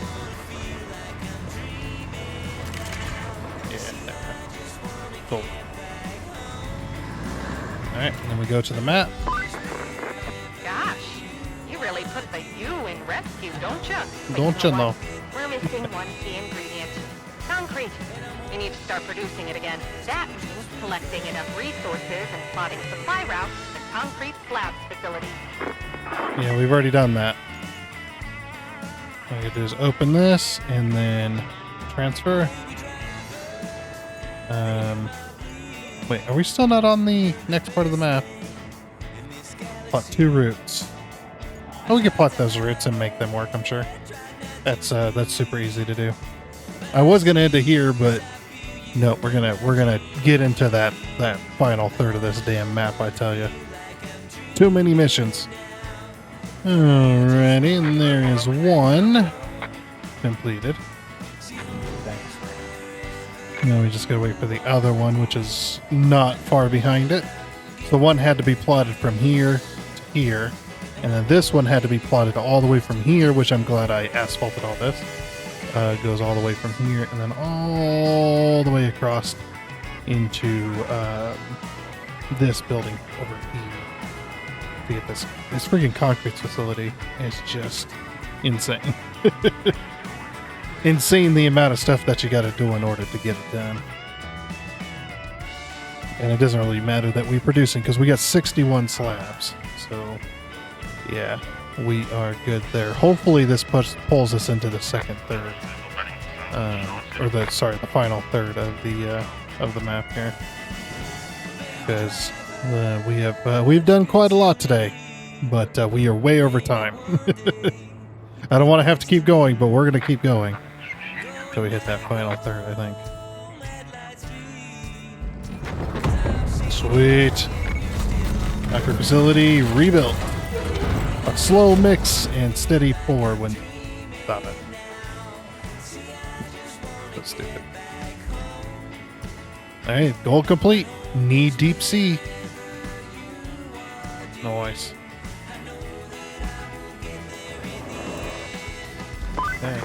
Cool. Alright, and then we go to the map. Gosh, you really put the U in rescue, don't you? Don't you know? We're missing one key ingredient. Concrete. We need to start producing it again. That means collecting enough resources and plotting supply routes to the concrete slabs facility. Yeah, we've already done that. All I gotta do is open this and then transfer. Wait, are we still not on the next part of the map? Plot 2 routes. Oh, we can plot those routes and make them work, I'm sure. That's super easy to do. I was gonna end it here, but no, we're gonna get into that final third of this damn map, I tell you. Too many missions. Alrighty, and there is one completed. Now we just gotta wait for the other one, which is not far behind it. So one had to be plotted from here to here, and then this one had to be plotted all the way from here, which I'm glad I asphalted all this. Goes all the way from here, and then all the way across into this building over here. To get this freaking concrete facility is just insane. Insane the amount of stuff that you got to do in order to get it done. And it doesn't really matter that we're producing because we got 61 slabs. So, yeah, we are good there. Hopefully this pulls us into the second third. The final third of the map here. Because we've done quite a lot today. But we are way over time. I don't want to have to keep going, but we're going to keep going. So we hit that final third, I think. Sweet. Concrete facility rebuilt. A slow mix and steady pour when... Stop it. That's stupid. Alright, goal complete. Knee deep sea. Nice. Okay.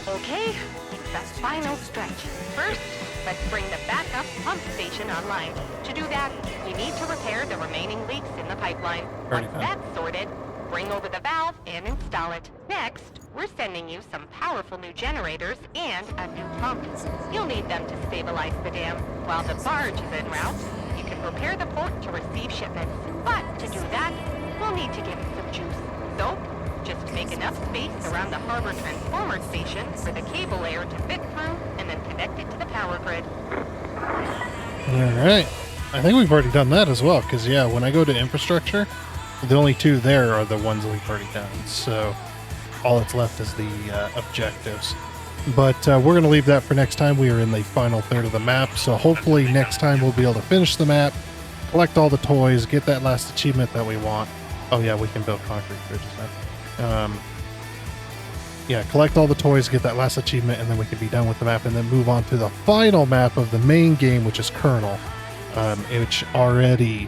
Okay, it's that final stretch. First, let's bring the backup pump station online. To do that, we need to repair the remaining leaks in the pipeline. Once that's sorted, bring over the valve and install it. Next, we're sending you some powerful new generators and a new pump. You'll need them to stabilize the dam. While the barge is en route, you can prepare the port to receive shipments. But to do that, we'll need to give it some juice. So, just make enough space around the harbor transformer station for the cable layer to fit through and then connect it to the power grid. Alright. I think we've already done that as well, because yeah, when I go to infrastructure, the only two there are the ones that we've already done. So all that's left is the objectives. But we're going to leave that for next time. We are in the final third of the map, so hopefully next time we'll be able to finish the map, collect all the toys, get that last achievement that we want. Oh yeah, we can build concrete bridges now. Yeah, collect all the toys, get that last achievement, and then we can be done with the map, and then move on to the final map of the main game, which is Kernel. Which already,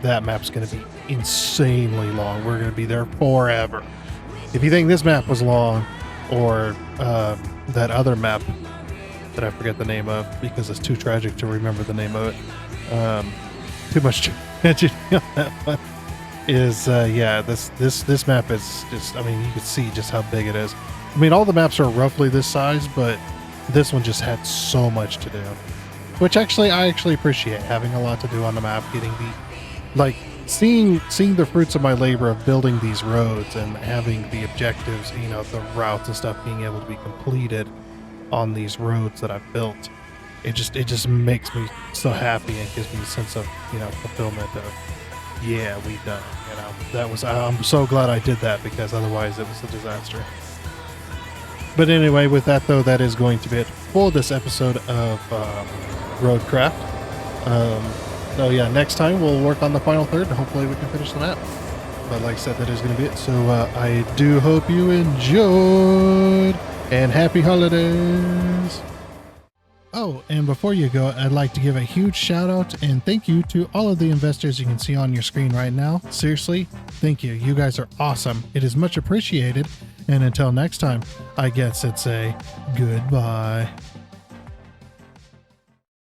that map's going to be insanely long. We're going to be there forever. If you think this map was long, or that other map that I forget the name of because it's too tragic to remember the name of it, too much tragedy on that one. Yeah, this map is just, I mean, you can see just how big it is. I mean, all the maps are roughly this size, but this one just had so much to do. Which actually, I actually appreciate having a lot to do on the map, getting seeing the fruits of my labor of building these roads and having the objectives, you know, the routes and stuff being able to be completed on these roads that I've built. It just makes me so happy and gives me a sense of, you know, fulfillment of, yeah, we've done it, you know. That was, I'm so glad I did that because otherwise it was a disaster. But anyway, with that though, that is going to be it for this episode of RoadCraft. So yeah, next time we'll work on the final third and hopefully we can finish the map. But like I said, that is going to be it. So I do hope you enjoyed and happy holidays. Oh, and before you go, I'd like to give a huge shout out and thank you to all of the investors you can see on your screen right now. Seriously, thank you. You guys are awesome. It is much appreciated. And until next time, I guess it's a goodbye.